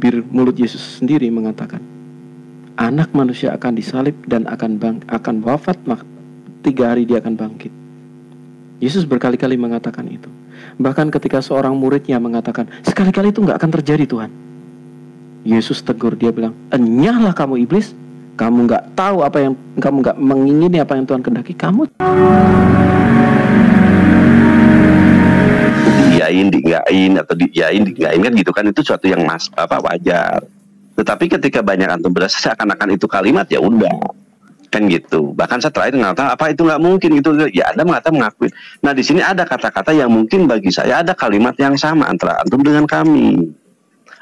bibir mulut Yesus sendiri mengatakan, Anak manusia akan disalib dan akan wafat, 3 hari dia akan bangkit. Yesus berkali-kali mengatakan itu. Bahkan ketika seorang muridnya mengatakan, sekali-kali itu nggak akan terjadi Tuhan, Yesus tegur, dia bilang, enyahlah kamu iblis, kamu nggak tahu apa yang, kamu nggak mengingini apa yang Tuhan kehendaki, kamu diiyain atau diiyain kan gitu kan, itu suatu yang wajar. Tetapi ketika banyak antum berasa seakan-akan itu kalimat, ya udah kan gitu. Bahkan saya terakhir mengatakan apa itu nggak mungkin gitu, ya Anda mengakui. Nah di sini ada kata-kata yang mungkin bagi saya ada kalimat yang sama antara antum dengan kami.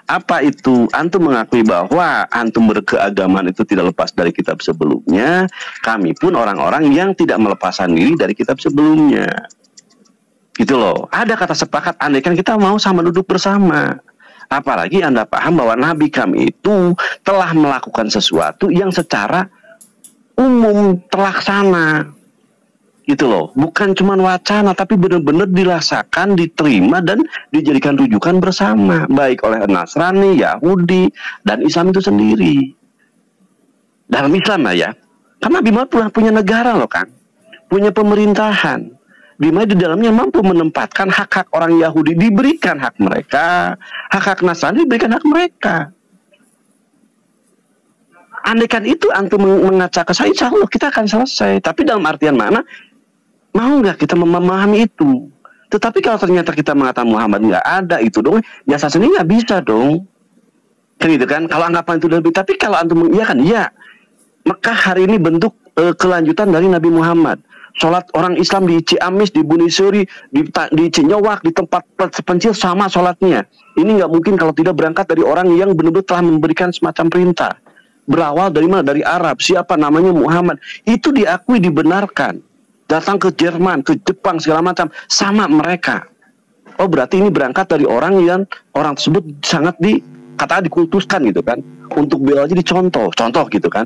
Apa itu? Antum mengakui bahwa antum berkeagamaan itu tidak lepas dari kitab sebelumnya. Kami pun orang-orang yang tidak melepaskan diri dari kitab sebelumnya. Gitu loh. Ada kata sepakat, andaikan kita mau sama duduk bersama. Apalagi Anda paham bahwa Nabi kami itu telah melakukan sesuatu yang secara umum terlaksana. Gitu loh. Bukan cuma wacana, tapi benar-benar dirasakan, diterima, dan dijadikan rujukan bersama. Baik oleh Nasrani, Yahudi, dan Islam itu sendiri. Dalam Islam ya. Karena Nabi Muhammad punya negara loh kan. Punya pemerintahan. Di mana di dalamnya mampu menempatkan hak-hak orang Yahudi, diberikan hak mereka, hak-hak Nasrani diberikan hak mereka. Andaikan itu antum mengaca ke saya, insya Allah kita akan selesai. Tapi dalam artian mana? Mau nggak kita memahami itu? Tetapi kalau ternyata kita mengatakan Muhammad nggak ada itu dong, ya saya sendiri nggak bisa dong. Kan gitu kan? Kalau anggapan itu lebih. Tapi kalau antum mengiyakan, ya Mekah hari ini bentuk kelanjutan dari Nabi Muhammad. Sholat orang Islam di Ciamis, di Bunisuri, di Cinyewak, di tempat terpencil sama sholatnya. Ini nggak mungkin kalau tidak berangkat dari orang yang benar-benar telah memberikan semacam perintah. Berawal dari mana? Dari Arab. Siapa namanya? Muhammad. Itu diakui, dibenarkan. Datang ke Jerman, ke Jepang, segala macam. Sama mereka. Oh berarti ini berangkat dari orang yang orang tersebut sangat katakan dikultuskan gitu kan. Untuk beliau aja dicontoh. Contoh gitu kan.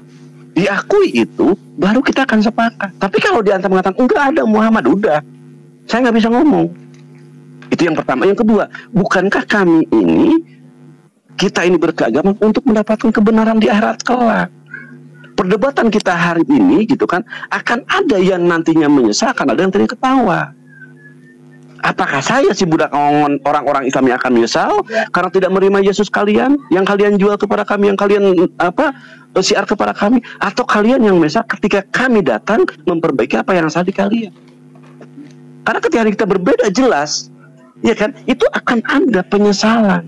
Diakui itu, baru kita akan sepakat. Tapi kalau di antara mengatakan enggak ada Muhammad, udah saya nggak bisa ngomong. Itu yang pertama. Yang kedua, bukankah kami ini, kita ini berkeagamaan untuk mendapatkan kebenaran di akhirat kelak? Perdebatan kita hari ini gitu kan, akan ada yang nantinya menyesalkan, ada yang nantinya ketawa. Apakah saya si budak orang-orang Islam yang akan menyesal karena tidak menerima Yesus kalian, yang kalian jual kepada kami, yang kalian siar kepada kami, atau kalian yang menyesal ketika kami datang memperbaiki apa yang salah di kalian? Karena ketika kita berbeda jelas, ya kan, itu akan ada penyesalan.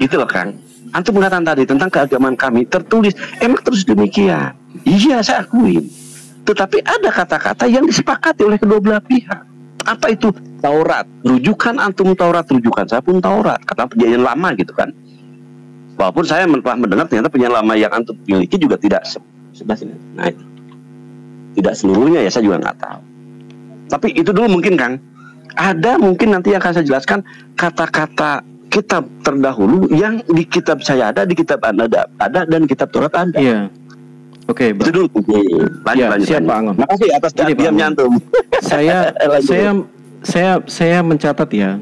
Itu loh Kang. Antum mengatakan tadi tentang keagamaan kami tertulis, emang terus demikian. Iya saya akuin. Tetapi ada kata-kata yang disepakati oleh kedua belah pihak. Apa itu? Taurat. Rujukan antum Taurat, rujukan saya pun Taurat. Karena perjanjian lama gitu kan. Walaupun saya telah mendengar ternyata perjanjian lama yang antum miliki juga tidak sebelah sini. Nah itu. Tidak seluruhnya ya, saya juga nggak tahu. Tapi itu dulu mungkin Kang. Ada mungkin nanti yang akan saya jelaskan kata-kata kitab terdahulu yang di kitab saya ada, di kitab Anda ada, dan kitab Taurat ada. Iya. Oke, itu dulu. Lanjut. Siap Pak Angon. Makasih atas diamnya antum. Saya mencatat ya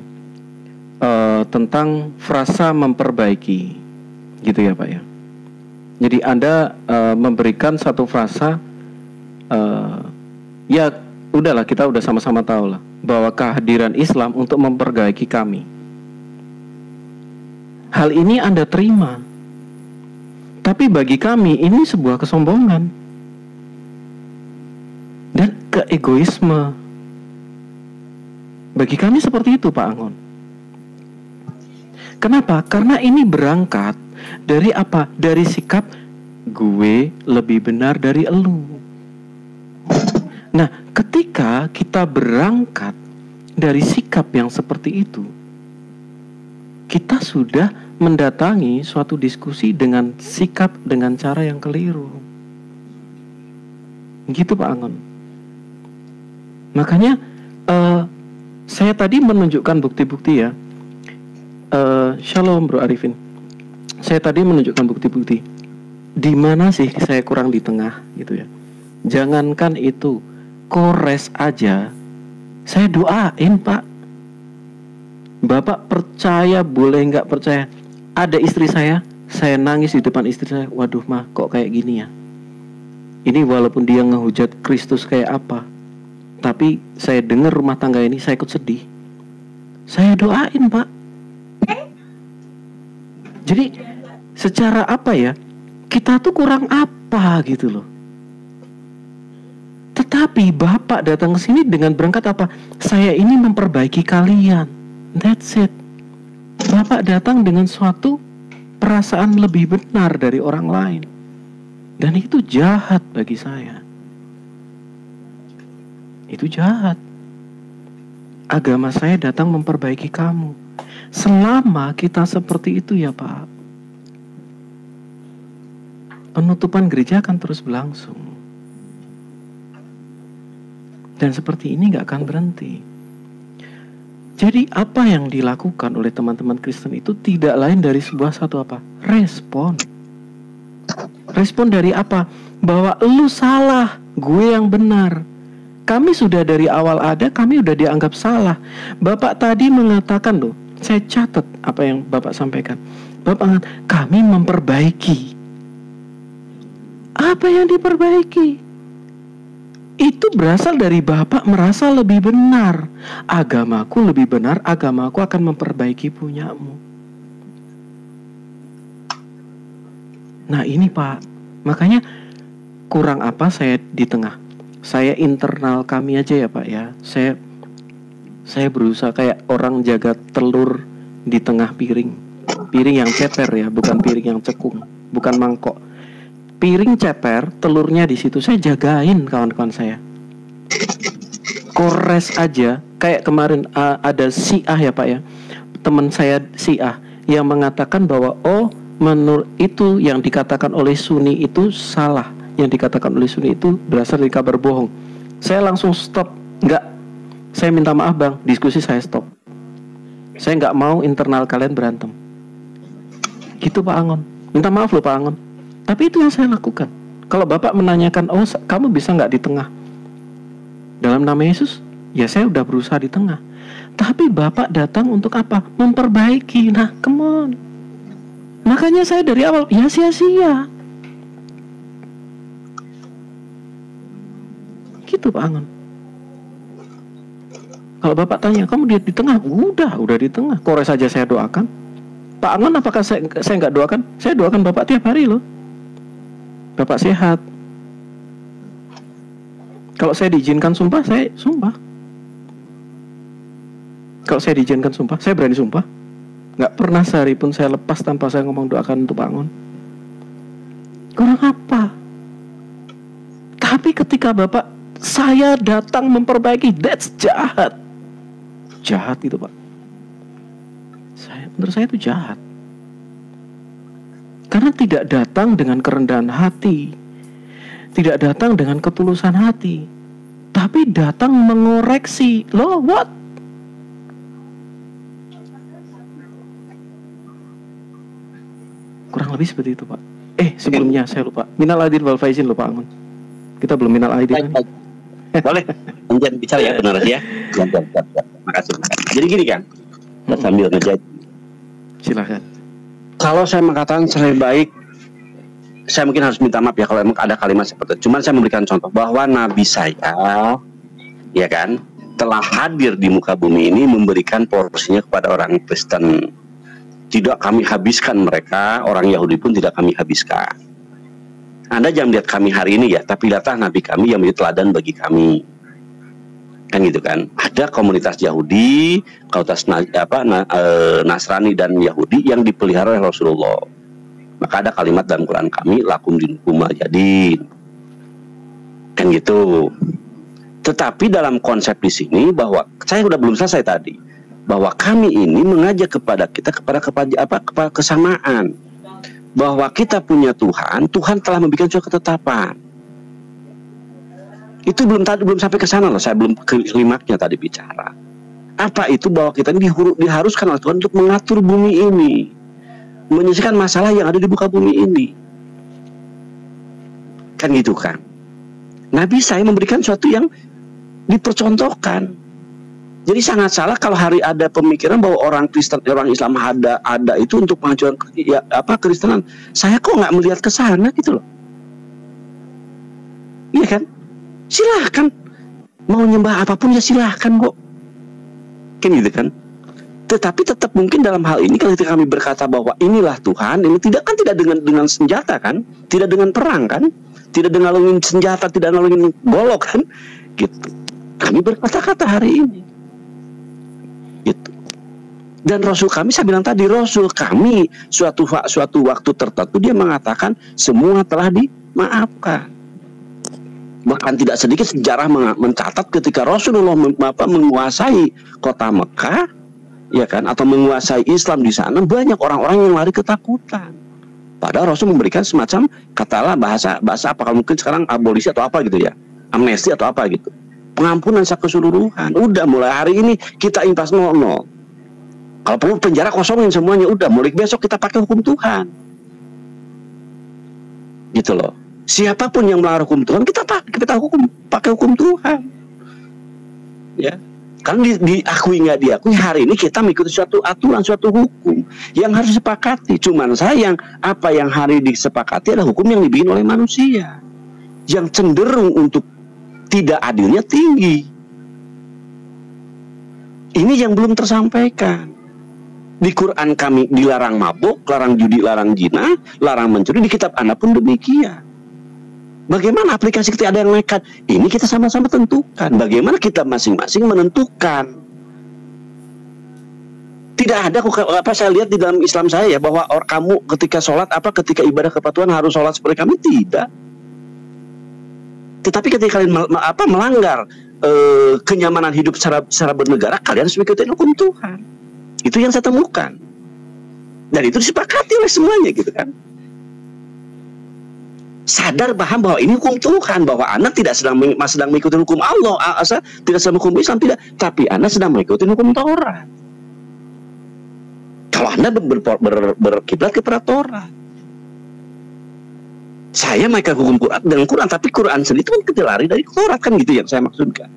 tentang frasa memperbaiki, gitu ya Pak ya. Jadi Anda memberikan satu frasa, ya udahlah kita udah sama-sama tahu lah bahwa kehadiran Islam untuk memperbaiki kami. Hal ini Anda terima. Tapi bagi kami ini sebuah kesombongan dan keegoisme. Bagi kami seperti itu Pak Angon. Kenapa? Karena ini berangkat dari apa? Dari sikap gue lebih benar dari elu. Nah, ketika kita berangkat dari sikap yang seperti itu, kita sudah mendatangi suatu diskusi dengan sikap, dengan cara yang keliru. Gitu Pak Angon. Makanya saya tadi menunjukkan bukti-bukti ya. Shalom Bro Arifin. Saya tadi menunjukkan bukti-bukti. Di mana sih saya kurang di tengah gitu ya. Jangankan itu, kores aja saya doain Pak. Bapak percaya boleh nggak percaya, ada istri saya nangis di depan istri saya, waduh mah kok kayak gini ya. Ini walaupun dia ngehujat Kristus kayak apa, tapi saya dengar rumah tangga ini, saya ikut sedih. Saya doain, Pak. Jadi secara apa ya, kita tuh kurang apa gitu loh. Tetapi Bapak datang ke sini dengan berangkat apa? Saya ini memperbaiki kalian. That's it. Bapak datang dengan suatu perasaan lebih benar dari orang lain. Dan itu jahat bagi saya. Itu jahat. Agama saya datang memperbaiki kamu. Selama kita seperti itu ya Pak, penutupan gereja akan terus berlangsung. Dan seperti ini gak akan berhenti. Jadi apa yang dilakukan oleh teman-teman Kristen itu tidak lain dari sebuah satu apa? Respon. Respon dari apa? Bahwa lu salah, gue yang benar. Kami sudah dari awal ada, kami udah dianggap salah. Bapak tadi mengatakan loh, saya catat apa yang Bapak sampaikan. Bapak mengatakan, kami memperbaiki. Apa yang diperbaiki? Itu berasal dari Bapak merasa lebih benar. Agamaku lebih benar, agamaku akan memperbaiki punyamu. Nah ini Pak, makanya kurang apa saya di tengah. Saya internal kami aja ya Pak ya. Saya berusaha kayak orang jaga telur di tengah piring. Piring yang ceper ya, bukan piring yang cekung, bukan mangkok. Piring ceper, telurnya di situ. Saya jagain kawan-kawan saya. Kores aja, kayak kemarin ada si A ya Pak ya. Teman saya si A yang mengatakan bahwa menurut itu yang dikatakan oleh Sunni itu salah. Yang dikatakan oleh Sunni itu berasal dari kabar bohong. Saya langsung stop. Enggak. Saya minta maaf bang, diskusi saya stop. Saya enggak mau internal kalian berantem. Gitu Pak Angon. Minta maaf loh Pak Angon. Tapi itu yang saya lakukan. Kalau Bapak menanyakan, kamu bisa enggak di tengah? Dalam nama Yesus, ya saya udah berusaha di tengah. Tapi Bapak datang untuk apa? Memperbaiki. Nah, come on. Makanya saya dari awal, ya sia-sia. Gitu Pak Angon. Kalau Bapak tanya, kamu di tengah? Udah di tengah. Kores saja saya doakan. Pak Angon, apakah saya nggak doakan? Saya doakan Bapak tiap hari loh. Bapak sehat. Kalau saya diizinkan sumpah, saya sumpah. Kalau saya diizinkan sumpah, saya berani sumpah. Nggak pernah sehari pun saya lepas tanpa saya ngomong doakan untuk Pak Angon. Kurang apa? Tapi ketika Bapak, saya datang memperbaiki, that's jahat. Jahat itu Pak. Menurut saya itu jahat. Karena tidak datang dengan kerendahan hati, tidak datang dengan ketulusan hati, tapi datang mengoreksi. Loh, what? Kurang lebih seperti itu Pak. Sebelumnya saya lupa. Minal aidin wal faizin lupa Angon. Kita belum minal aidin. Boleh, lanjut bicara ya benar ya. Makasih. Jadi gini kan, kita sambil ngejahit. Silakan. Kalau saya mengatakan lebih baik, saya mungkin harus minta maaf ya kalau emang ada kalimat seperti itu. Cuman saya memberikan contoh bahwa Nabi saya, ya kan, telah hadir di muka bumi ini memberikan porsinya kepada orang Kristen. Tidak kami habiskan mereka, orang Yahudi pun tidak kami habiskan. Anda jangan lihat kami hari ini ya, tapi lihatlah Nabi kami yang menjadi teladan bagi kami. Kan gitu kan. Ada komunitas Yahudi, komunitas Nasrani dan Yahudi yang dipelihara oleh Rasulullah. Maka ada kalimat dalam Quran kami, lakum dinukum waljadin. Kan gitu. Tetapi dalam konsep di sini bahwa saya sudah belum selesai tadi, bahwa kami ini mengajak kepada kita kepada kesamaan. Bahwa kita punya Tuhan, Tuhan telah memberikan suatu ketetapan. Itu belum sampai ke sana loh, saya belum klimaknya tadi bicara. Apa itu bahwa kita ini diharuskan oleh Tuhan untuk mengatur bumi ini, menyelesaikan masalah yang ada di muka bumi ini. Kan gitu kan. Nabi saya memberikan sesuatu yang dipercontohkan. Jadi sangat salah kalau hari ada pemikiran bahwa orang Kristen, orang Islam ada itu untuk penghancuran ya, Kristenan. Saya kok nggak melihat ke sana gitu loh. Iya kan? Silahkan mau nyembah apapun ya silahkan kok. Kan gitu kan? Tetapi tetap mungkin dalam hal ini kalau kami berkata bahwa inilah Tuhan, ini tidak dengan senjata kan, tidak dengan perang kan, tidak dengan ngalungin senjata, tidak ngalungin golok kan, gitu. Kami berkata-kata hari ini. Gitu. Dan Rasul kami, saya bilang tadi, Rasul kami suatu waktu tertentu dia mengatakan semua telah dimaafkan. Bahkan tidak sedikit sejarah mencatat ketika Rasulullah menguasai kota Mekah, ya kan, atau menguasai Islam di sana, banyak orang-orang yang lari ketakutan. Padahal Rasul memberikan semacam katalah bahasa apa, mungkin sekarang abolisi atau apa gitu ya, amnesti atau apa gitu, pengampunan secara keseluruhan. Udah mulai hari ini kita impas 0-0. Kalau perlu penjara kosongin semuanya. Udah mulai besok kita pakai hukum Tuhan. Gitu loh. Siapapun yang melanggar hukum Tuhan kita pakai hukum Tuhan. Ya. Kan diakui nggak diakui, hari ini kita mengikuti suatu aturan, suatu hukum yang harus disepakati. Cuman sayang apa yang hari disepakati adalah hukum yang dibikin oleh manusia, yang cenderung untuk tidak adilnya tinggi. Ini yang belum tersampaikan. Di Quran kami dilarang mabuk, larang judi, larang zina, larang mencuri. Di kitab Anda pun demikian. Bagaimana aplikasi kita ada yang nekat? Ini kita sama-sama tentukan. Bagaimana kita masing-masing menentukan. Tidak ada apa saya lihat di dalam Islam saya ya, bahwa kamu ketika sholat ketika ibadah kepatuhan harus sholat seperti kami, tidak. Tetapi ketika kalian melanggar kenyamanan hidup secara bernegara, kalian harus mengikuti hukum Tuhan. Itu yang saya temukan. Dan itu disepakati oleh semuanya gitu kan. Sadar paham bahwa ini hukum Tuhan, bahwa Anda tidak sedang mengikuti hukum Allah, tidak sedang hukum Islam, tidak, tapi Anda sedang mengikuti hukum Taurat. Kalau Anda berkiblat kepada Taurat, saya mereka hukum Quran dengan Quran, tapi Quran sendiri itu kan kita lari dari Taurat kan, gitu yang saya maksudkan.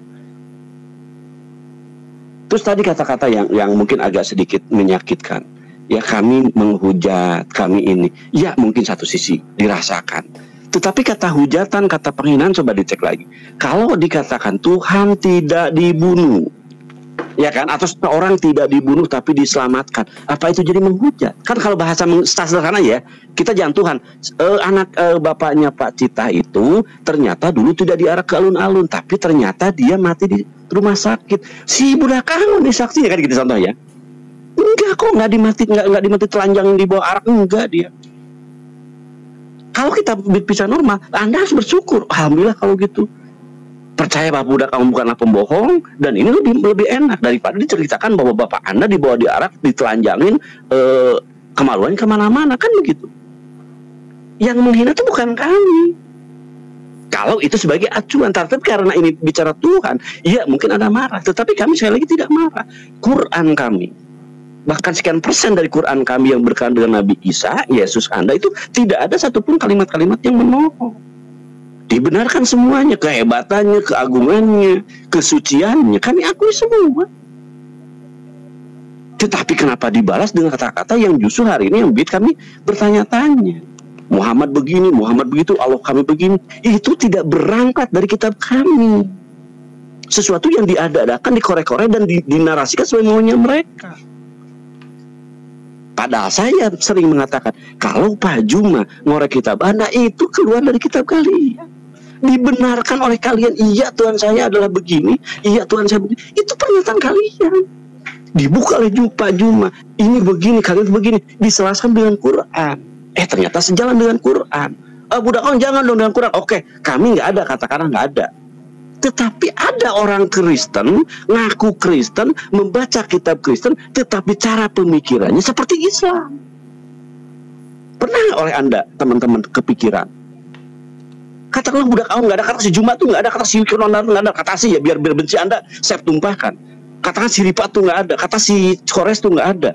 Terus tadi kata-kata yang mungkin agak sedikit menyakitkan. Ya kami menghujat, kami ini. Ya mungkin satu sisi dirasakan. Tetapi kata hujatan, kata penghinaan coba dicek lagi. Kalau dikatakan Tuhan tidak dibunuh, ya kan, atau seorang tidak dibunuh tapi diselamatkan, apa itu jadi menghujat? Kan kalau bahasa sederhana ya, kita jangan Tuhan. Bapaknya Pak Cita itu ternyata dulu tidak diarak ke alun-alun, tapi ternyata dia mati di rumah sakit. Si budak kangen disaksinya kan, gitu contoh ya. Enggak kok, nggak dimati telanjang di bawah arak, enggak dia. Kalau kita bicara normal, Anda harus bersyukur. Alhamdulillah kalau gitu. Percaya bahwa budak kamu bukanlah pembohong, dan ini lebih enak daripada diceritakan bahwa bapak Anda dibawa diarak, ditelanjangin, kemaluan kemana-mana, kan begitu. Yang menghina itu bukan kami. Kalau itu sebagai acuan, tapi karena ini bicara Tuhan, ya mungkin ada marah, tetapi kami sekali lagi tidak marah. Quran kami, bahkan sekian persen dari Quran kami yang berkaitan dengan Nabi Isa, Yesus Anda, itu tidak ada satupun kalimat-kalimat yang menolong. Dibenarkan semuanya, kehebatannya, keagungannya, kesuciannya, kami akui semua. Tetapi kenapa dibalas dengan kata-kata yang justru hari ini yang bikin kami bertanya-tanya. Muhammad begini, Muhammad begitu, Allah kami begini. Itu tidak berangkat dari kitab kami. Sesuatu yang diada-adakan, dikorek-korek, dan dinarasikan sesuai maunya mereka. Padahal saya sering mengatakan, kalau Pak Juma ngorek kitab Anda, itu keluar dari kitab kalian. Dibenarkan oleh kalian, iya Tuhan saya adalah begini, iya Tuhan saya begini. Itu pernyataan kalian. Dibuka oleh Pak Juma, ini begini, kalian begini. Diselaraskan dengan Quran. Ternyata sejalan dengan Quran. Budak kawan jangan dong dengan Quran. Oke, kami nggak ada, katakanlah nggak ada. Tetapi ada orang Kristen, ngaku Kristen, membaca kitab Kristen, tetapi cara pemikirannya seperti Islam. Pernah nggak oleh Anda, teman-teman, kepikiran? Katakanlah budak kaum nggak ada, kata si Jumat tuh nggak ada, kata si Kirondar nggak ada, kata si ya biar benci Anda saya tumpahkan. Katakan si Ripat tuh nggak ada, kata si Kores tuh nggak ada,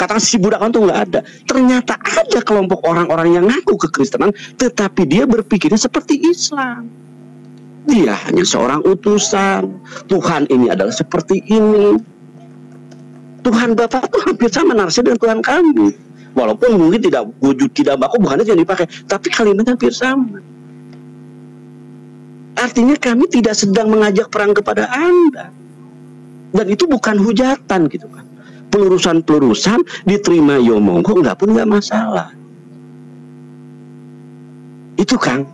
katakan si budak kaum tuh nggak ada. Ternyata ada kelompok orang-orang yang ngaku kekristenan, tetapi dia berpikirnya seperti Islam. Dia hanya seorang utusan. Tuhan ini adalah seperti ini. Tuhan Bapa itu hampir sama narasi dengan Tuhan kami. Walaupun mungkin tidak wujud tidak baku bukannya yang dipakai, tapi kalimatnya hampir sama. Artinya kami tidak sedang mengajak perang kepada Anda. Dan itu bukan hujatan gitu kan. Pelurusan-pelurusan diterima yo monggo, enggak pun enggak masalah. Itu Kang.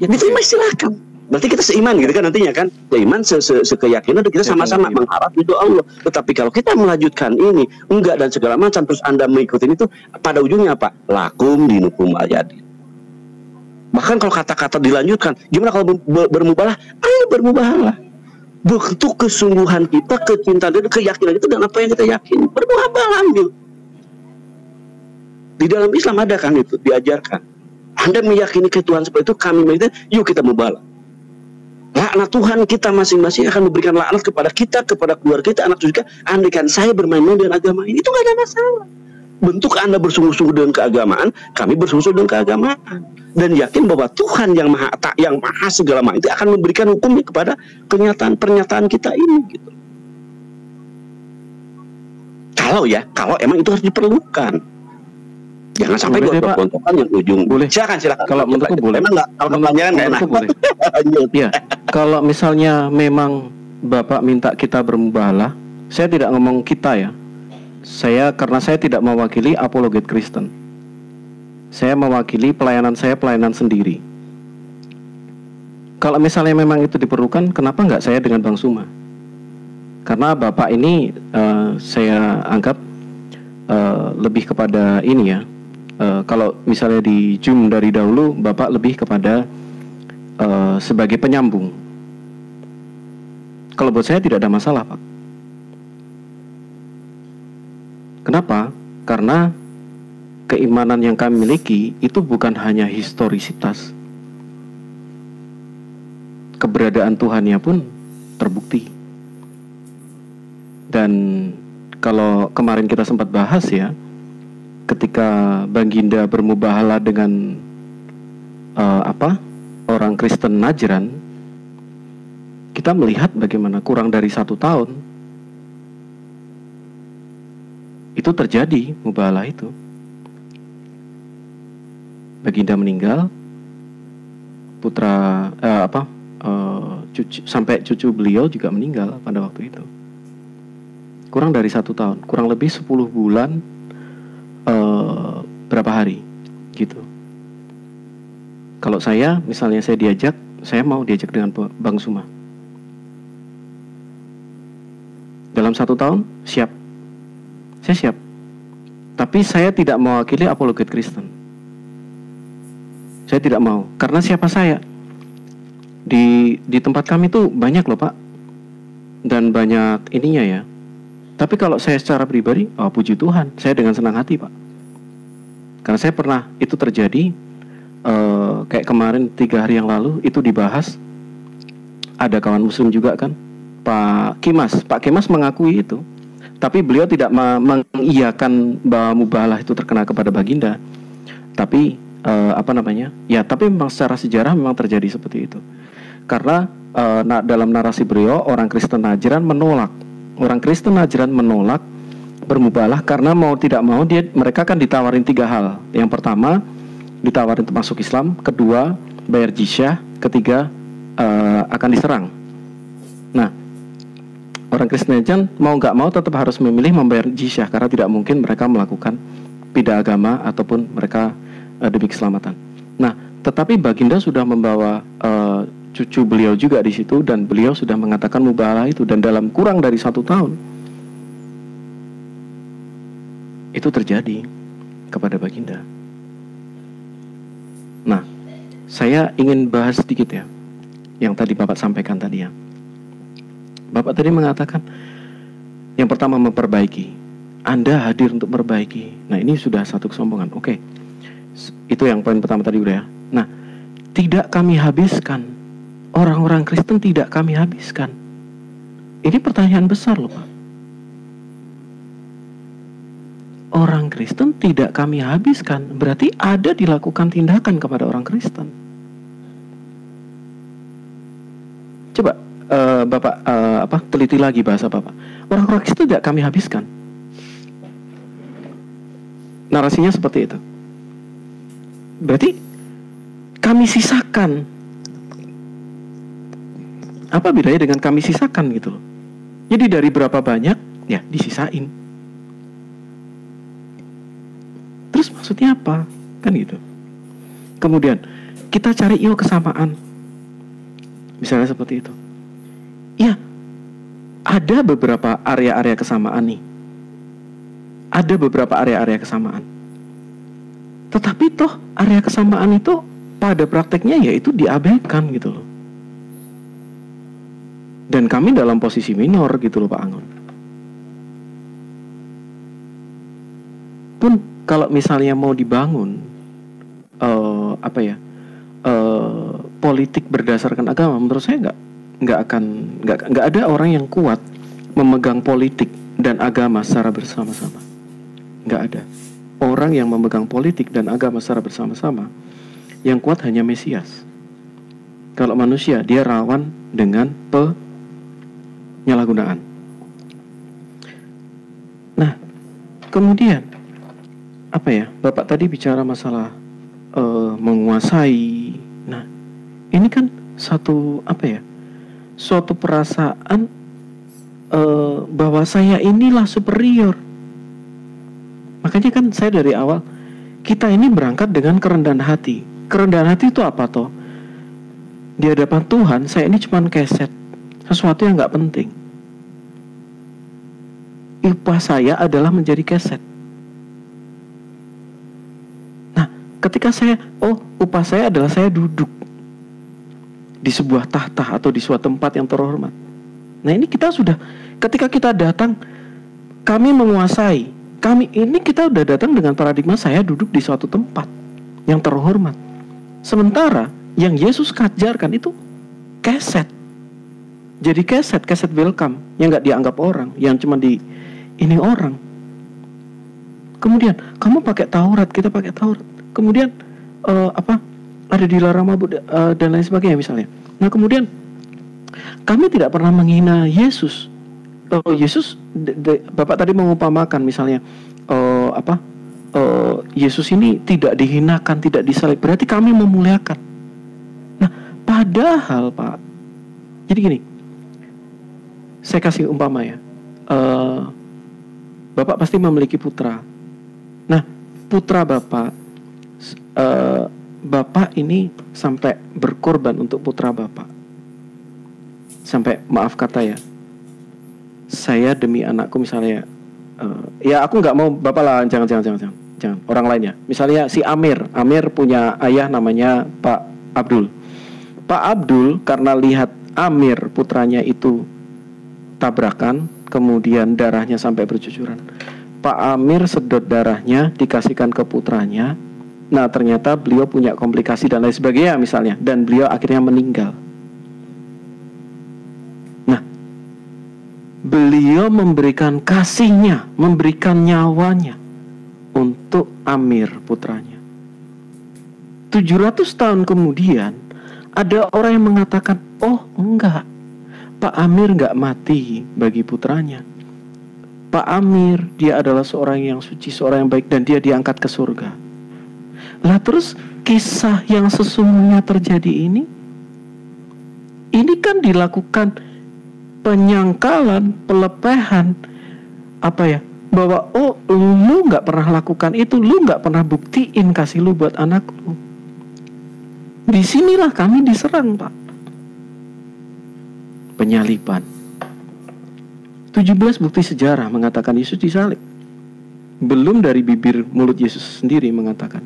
Yang diterima silakan. Berarti kita seiman gitu kan nantinya kan. Seiman, sekeyakinan kita sama-sama mengharap itu Allah. Tetapi kalau kita melanjutkan ini enggak dan segala macam terus Anda mengikuti itu, pada ujungnya apa? Lakum dinukum ayadin. Bahkan kalau kata-kata dilanjutkan, gimana kalau bermubalah? Ayo bermubahalah. Bentuk kesungguhan kita, kecintaan kita, keyakinan kita dan apa yang kita yakin. Bermubahalah ambil. Di dalam Islam ada kan itu diajarkan. Anda meyakini ke Tuhan seperti itu, kami meyakini, yuk kita mubalah. Laknat Tuhan kita masing-masing akan memberikan laknat kepada kita, kepada keluarga kita, anak cucu kita. Andaikan saya bermain-main dengan agama ini, itu gak ada masalah. Bentuk Anda bersungguh-sungguh dengan keagamaan, kami bersungguh-sungguh dengan keagamaan. Dan yakin bahwa Tuhan yang maha segala macam itu akan memberikan hukumnya kepada pernyataan kita ini. Gitu. Kalau emang itu harus diperlukan. Jangan sampai gontok-gontokan yang ujung. Boleh. Silakan. Kalau menurutku boleh. Emang nggak? Kalau pertanyaan nggak enak. Iya. Kalau misalnya memang Bapak minta kita bermubahalah, saya tidak ngomong kita ya. Karena saya tidak mewakili apologet Kristen. Saya mewakili pelayanan sendiri. Kalau misalnya memang itu diperlukan, kenapa nggak saya dengan Bang Suma? Karena Bapak ini saya anggap lebih kepada ini ya. Kalau misalnya di Zoom dari dahulu, Bapak lebih kepada sebagai penyambung. Kalau buat saya tidak ada masalah, Pak. Kenapa? Karena keimanan yang kami miliki itu bukan hanya historisitas. Keberadaan Tuhannya pun terbukti. Dan kalau kemarin kita sempat bahas ya, ketika Baginda bermubahalah dengan orang Kristen Najran, kita melihat bagaimana kurang dari 1 tahun itu terjadi mubahalah itu. Baginda meninggal, putra sampai cucu beliau juga meninggal pada waktu itu. Kurang dari 1 tahun, kurang lebih 10 bulan berapa hari gitu. Kalau misalnya saya diajak, saya mau diajak dengan Bang Suma. Dalam 1 tahun, siap. Saya siap. Tapi saya tidak mewakili apologet Kristen. Saya tidak mau. Karena siapa saya? Di tempat kami tuh banyak loh Pak. Dan banyak ininya ya. Tapi kalau saya secara pribadi, puji Tuhan, saya dengan senang hati Pak. Karena saya pernah, itu terjadi kayak kemarin 3 hari yang lalu, itu dibahas. Ada kawan muslim juga kan, Pak Kimas mengakui itu. Tapi beliau tidak mengiyakan bahwa mubahalah itu terkena kepada Baginda. Tapi ya tapi memang secara sejarah memang terjadi seperti itu. Karena dalam narasi beliau, orang Kristen Najran menolak. Orang Kristen Najran menolak bermubahalah karena mau tidak mau mereka kan ditawarin 3 hal. Yang pertama ditawarin untuk masuk Islam, kedua bayar jizyah, ketiga akan diserang. Nah, orang Kristen Najran mau nggak mau tetap harus memilih membayar jizyah karena tidak mungkin mereka melakukan pindah agama ataupun mereka demi keselamatan. Nah, tetapi Baginda sudah membawa cucu beliau juga di situ dan beliau sudah mengatakan mubahalah itu, dan dalam kurang dari 1 tahun itu terjadi kepada Baginda. Nah, saya ingin bahas sedikit ya yang tadi Bapak sampaikan tadi ya. Bapak tadi mengatakan yang pertama memperbaiki. Anda hadir untuk memperbaiki. Nah, ini sudah satu kesombongan. Oke. Itu yang poin pertama tadi udah ya. Nah, tidak kami habiskan. Orang-orang Kristen tidak kami habiskan. Ini pertanyaan besar loh Pak. Orang Kristen tidak kami habiskan, berarti ada dilakukan tindakan kepada orang Kristen. Bapak teliti lagi bahasa Bapak. Orang-orang itu tidak kami habiskan. Narasinya seperti itu. Berarti kami sisakan. Apa bedanya dengan kami sisakan gitu loh? Jadi dari berapa banyak, ya disisain. Terus maksudnya apa? Kan gitu. Kemudian kita cari kesamaan. Misalnya seperti itu. Ya, ada beberapa area-area kesamaan nih. Ada beberapa area-area kesamaan. Tetapi toh area kesamaan itu pada prakteknya yaitu diabaikan gitu loh. Dan kami dalam posisi minor gitu loh Pak Angon. Pun kalau misalnya mau dibangun politik berdasarkan agama, menurut saya nggak ada orang yang kuat memegang politik dan agama secara bersama-sama. Nggak ada orang yang memegang politik dan agama secara bersama-sama. Yang kuat hanya Mesias. Kalau manusia, dia rawan dengan penyalahgunaan. Nah, kemudian Bapak tadi bicara masalah menguasai. Nah, ini kan suatu perasaan bahwa saya inilah superior. Makanya kan saya dari awal, kita ini berangkat dengan kerendahan hati. Kerendahan hati itu apa toh? Di hadapan Tuhan, saya ini cuma keset, sesuatu yang gak penting. Upah saya adalah menjadi keset. Nah, ketika upah saya adalah saya duduk di sebuah tahta atau di suatu tempat yang terhormat. Nah, ini ketika kita datang, kami menguasai. Kita udah datang dengan paradigma saya duduk di suatu tempat yang terhormat. Sementara yang Yesus ajarkan itu keset. Jadi keset welcome yang nggak dianggap orang, yang cuma ini orang. Kemudian kamu pakai Taurat, kita pakai Taurat. Kemudian ada dilarang mabuk dan lain sebagainya misalnya. Nah kemudian kami tidak pernah menghina Yesus. Yesus, Bapak tadi mengumpamakan misalnya Yesus ini tidak dihinakan, tidak disalib. Berarti kami memuliakan. Nah, padahal Pak, jadi gini, saya kasih umpama ya. Bapak pasti memiliki putra. Nah, putra Bapak, Bapak ini sampai berkorban untuk putra Bapak. Sampai maaf kata ya, saya demi anakku misalnya, ya aku nggak mau Bapak lah, jangan orang lainnya. Misalnya si Amir punya ayah namanya Pak Abdul. Pak Abdul karena lihat Amir putranya itu tabrakan, kemudian darahnya sampai bercucuran. Pak Amir sedot darahnya dikasihkan ke putranya. Nah ternyata beliau punya komplikasi dan lain sebagainya misalnya, dan beliau akhirnya meninggal. Beliau memberikan kasihnya, memberikan nyawanya untuk Amir putranya. 700 tahun kemudian ada orang yang mengatakan, oh enggak, Pak Amir enggak mati bagi putranya. Pak Amir, dia adalah seorang yang suci, seorang yang baik, dan dia diangkat ke surga. Lah terus kisah yang sesungguhnya terjadi ini kan dilakukan penyangkalan, pelepehan, bahwa lu nggak pernah lakukan itu, lu nggak pernah buktiin kasih lu buat anak lu. Disinilah kami diserang Pak. Penyaliban. 17 bukti sejarah mengatakan Yesus disalib. Belum dari bibir mulut Yesus sendiri mengatakan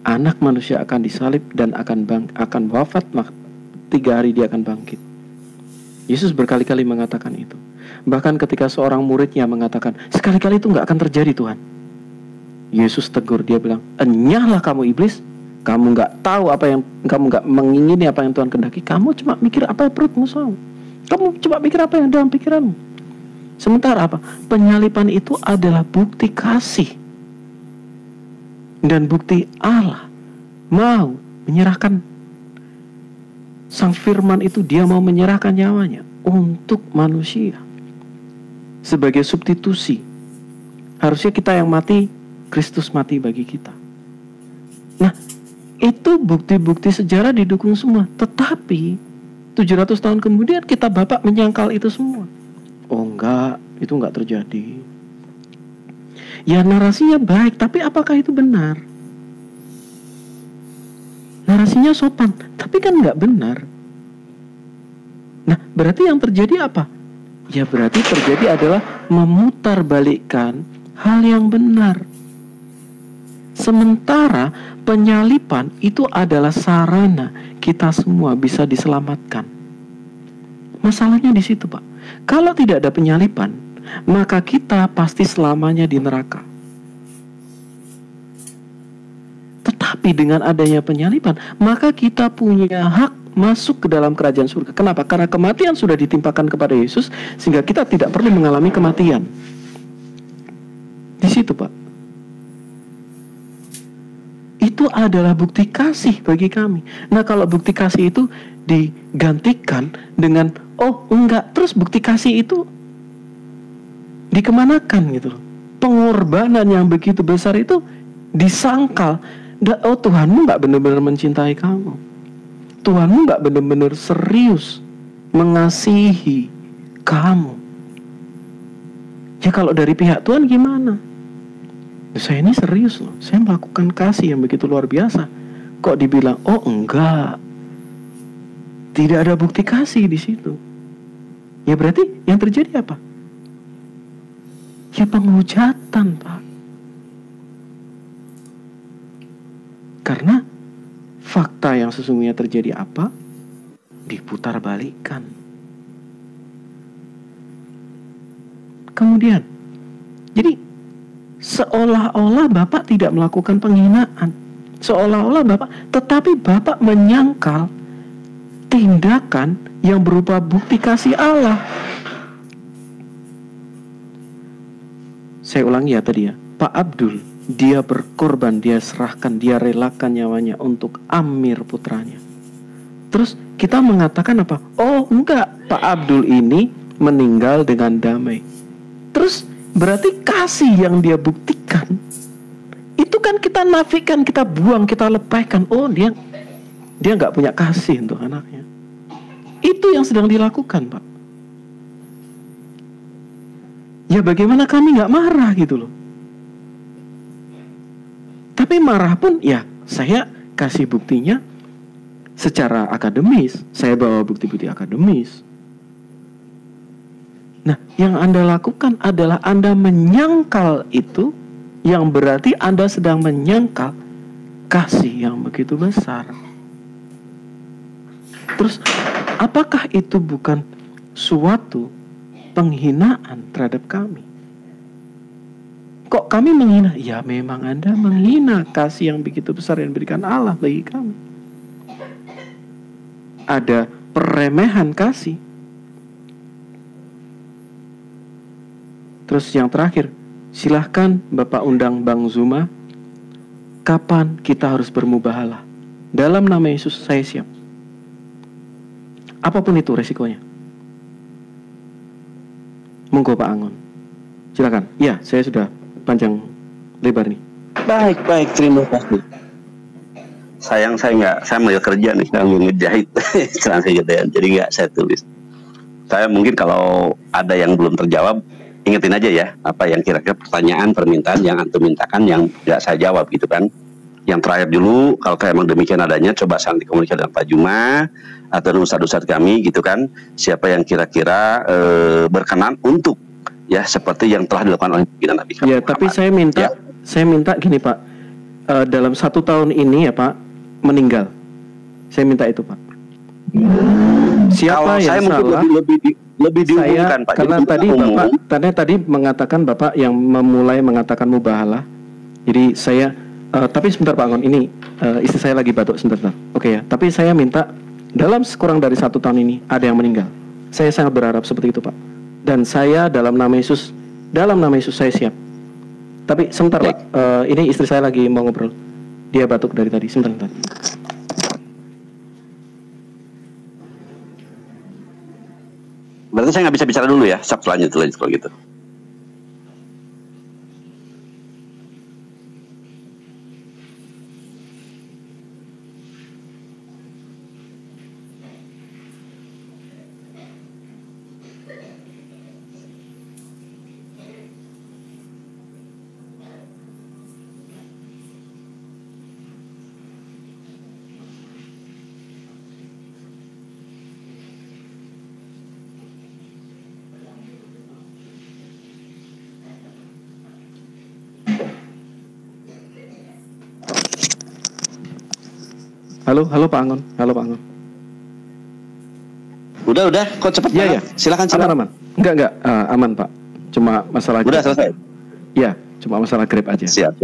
anak manusia akan disalib dan akan wafat, 3 hari dia akan bangkit. Yesus berkali-kali mengatakan itu. Bahkan ketika seorang muridnya mengatakan, sekali-kali itu gak akan terjadi Tuhan. Yesus tegur, dia bilang, enyahlah kamu iblis. Kamu gak tahu kamu gak mengingini apa yang Tuhan kehendaki. Kamu cuma mikir apa yang perutmu mau. Kamu cuma mikir apa yang dalam pikiranmu. Sementara penyaliban itu adalah bukti kasih dan bukti Allah mau menyerahkan Sang Firman itu dia mau menyerahkan nyawanya untuk manusia sebagai substitusi. Harusnya kita yang mati, Kristus mati bagi kita. Nah, itu bukti-bukti sejarah didukung semua. Tetapi 700 tahun kemudian kita Bapak menyangkal itu semua. Oh enggak, itu enggak terjadi. Ya narasinya baik, tapi apakah itu benar? Narasinya sopan, tapi kan enggak benar. Nah, berarti yang terjadi apa? Ya berarti terjadi adalah memutarbalikkan hal yang benar. Sementara penyalipan itu adalah sarana kita semua bisa diselamatkan. Masalahnya di situ, Pak. Kalau tidak ada penyalipan, maka kita pasti selamanya di neraka. Tetapi dengan adanya penyalipan, maka kita punya hak masuk ke dalam kerajaan surga. Kenapa? Karena kematian sudah ditimpakan kepada Yesus, sehingga kita tidak perlu mengalami kematian. Di situ, Pak. Itu adalah bukti kasih bagi kami. Nah, kalau bukti kasih itu digantikan dengan oh enggak, terus bukti kasih itu dikemanakan gitu loh. Pengorbanan yang begitu besar itu disangkal. Oh, Tuhanmu enggak benar-benar mencintai kamu. Tuhanmu enggak benar-benar serius mengasihi kamu. Ya kalau dari pihak Tuhan gimana? Saya ini serius loh, saya melakukan kasih yang begitu luar biasa. Kok dibilang, oh enggak, tidak ada bukti kasih di situ. Ya berarti yang terjadi apa? Ya penghujatan, Pak. Karena fakta yang sesungguhnya terjadi apa? Diputarbalikkan. Kemudian, jadi seolah-olah Bapak tidak melakukan penghinaan, seolah-olah Bapak, tetapi Bapak menyangkal tindakan yang berupa bukti kasih Allah. Saya ulangi ya tadi ya, Pak Abdul, dia berkorban, dia serahkan, dia relakan nyawanya untuk Amir putranya. Terus kita mengatakan apa? Oh enggak, Pak Abdul ini meninggal dengan damai. Terus berarti kasih yang dia buktikan itu kan kita nafikan, kita buang, kita lepaskan. Oh dia nggak punya kasih untuk anaknya. Itu yang sedang dilakukan, Pak. Ya bagaimana kami nggak marah gitu loh. Tapi marah pun ya saya kasih buktinya secara akademis. Saya bawa bukti-bukti akademis. Nah, yang Anda lakukan adalah Anda menyangkal itu, yang berarti Anda sedang menyangkal kasih yang begitu besar. Terus, apakah itu bukan suatu penghinaan terhadap kami? Kok kami menghina? Ya memang Anda menghina kasih yang begitu besar yang diberikan Allah bagi kami. Ada peremehan kasih. Terus yang terakhir, silahkan Bapak undang Bang Zuma. Kapan kita harus bermubahalah? Dalam nama Yesus saya siap. Apapun itu resikonya. Monggo Pak Angon. Silakan. Ya, saya sudah panjang lebar nih. Baik, terima kasih. Sayang saya mau kerja nih, saya mau ngejahit celana saya jadi nggak saya tulis. Saya mungkin kalau ada yang belum terjawab, ingetin aja ya, apa yang kira-kira pertanyaan, permintaan yang antum mintakan yang nggak saya jawab gitu kan. Yang terakhir dulu, kalau emang demikian adanya, coba santai komunikasi dengan Pak Juma atau ustadz-ustadz kami gitu kan, siapa yang kira-kira berkenan untuk ya seperti yang telah dilakukan oleh pimpinan Nabi Muhammad. Ya, tapi saya minta gini Pak, dalam 1 tahun ini ya Pak meninggal, saya minta itu Pak. Siapa kalau yang saya salah? Lebih diumumkan Pak. Karena tadi mengatakan Bapak yang memulai mengatakan mubahalah. Jadi saya tapi sebentar Pak Angon, ini istri saya lagi batuk sebentar. Oke ya. Tapi saya minta dalam kurang dari 1 tahun ini ada yang meninggal. Saya sangat berharap seperti itu Pak. Dan saya dalam nama Yesus saya siap. Tapi sebentar Pak, ini istri saya lagi mau ngobrol. Dia batuk dari tadi. Sebentar. Berarti saya nggak bisa bicara dulu ya. Sok lanjut kalau gitu. Halo Pak Angon. Halo Pak Angon. Udah, kok cepet Iya, banget. Silakan. Aman. Enggak, aman Pak. Cuma masalah Udah selesai. Iya, cuma masalah Grab aja. Siap.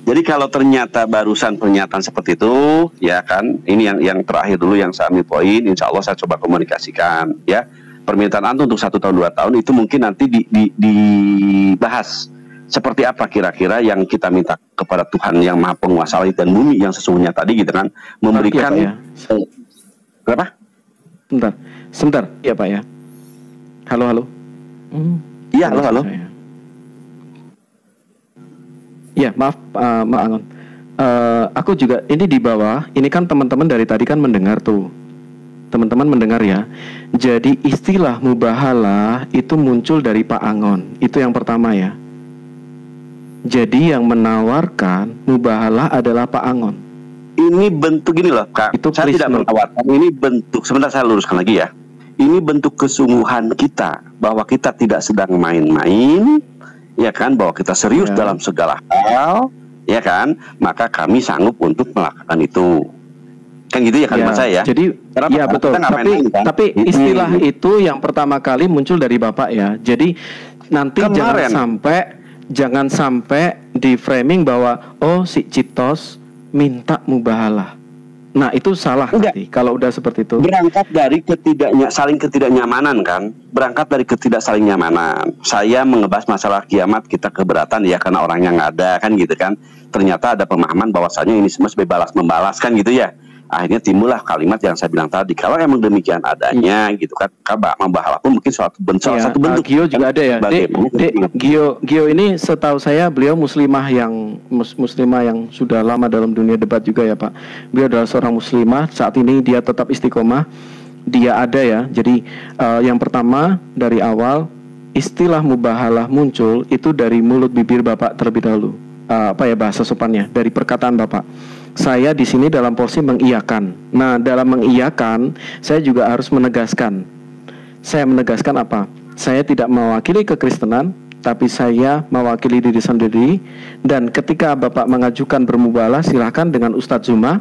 Jadi kalau ternyata barusan pernyataan seperti itu, ya kan, ini yang terakhir dulu yang saya ambil poin. Insya Allah saya coba komunikasikan, ya. Permintaan Antum untuk 1 tahun 2 tahun itu mungkin nanti dibahas. Seperti apa kira-kira yang kita minta kepada Tuhan yang Maha Penguasa langit dan bumi yang sesungguhnya tadi gitu kan, memberikan ya. Berapa? Sebentar, iya Pak ya. Halo. Iya, halo. Iya, maaf Angon. Aku juga ini di bawah. Ini kan teman-teman dari tadi kan mendengar tuh. Teman-teman mendengar ya. Jadi istilah mubahalah itu muncul dari Pak Angon. Itu yang pertama ya. Jadi yang menawarkan mubahalah adalah Pak Angon. Ini bentuk gini loh, Kak. Itu saya tidak menawarkan. Ini bentuk. Sebentar saya luruskan lagi ya. Ini bentuk kesungguhan kita bahwa kita tidak sedang main-main, ya kan? Bahwa kita serius dalam segala hal, ya kan? Maka kami sanggup untuk melakukan itu. Kan gitu ya kalimat saya. Jadi ya betul. Tapi istilah itu yang pertama kali muncul dari Bapak ya. Jadi nanti jangan sampai di framing bahwa si Ciptos minta mubahalah. Nah itu salah nanti kalau udah seperti itu. Berangkat dari saling ketidaknyamanan kan. Berangkat dari saling nyamanan. Saya mengebahas masalah kiamat kita keberatan ya karena orangnya nggak ada kan gitu kan. Ternyata ada pemahaman bahwasanya ini semua sebagai balas membalas kan gitu ya. Akhirnya timbullah kalimat yang saya bilang tadi. Kalau emang demikian adanya gitu kan, membahalah pun mungkin salah satu bentuk. Gio juga ada ya. Gio ini setahu saya beliau muslimah yang sudah lama dalam dunia debat juga ya Pak. Beliau adalah seorang muslimah. Saat ini dia tetap istiqomah. Dia ada ya. Jadi yang pertama dari awal istilah mubahalah muncul itu dari mulut bibir Bapak terlebih dahulu. Bahasa sopannya dari perkataan Bapak. Saya di sini dalam posisi mengiyakan. Nah, dalam mengiyakan, saya juga harus menegaskan. Saya menegaskan apa? Saya tidak mewakili kekristenan, tapi saya mewakili diri sendiri. Dan ketika Bapak mengajukan bermubahalah, silakan dengan Ustadz Zuma.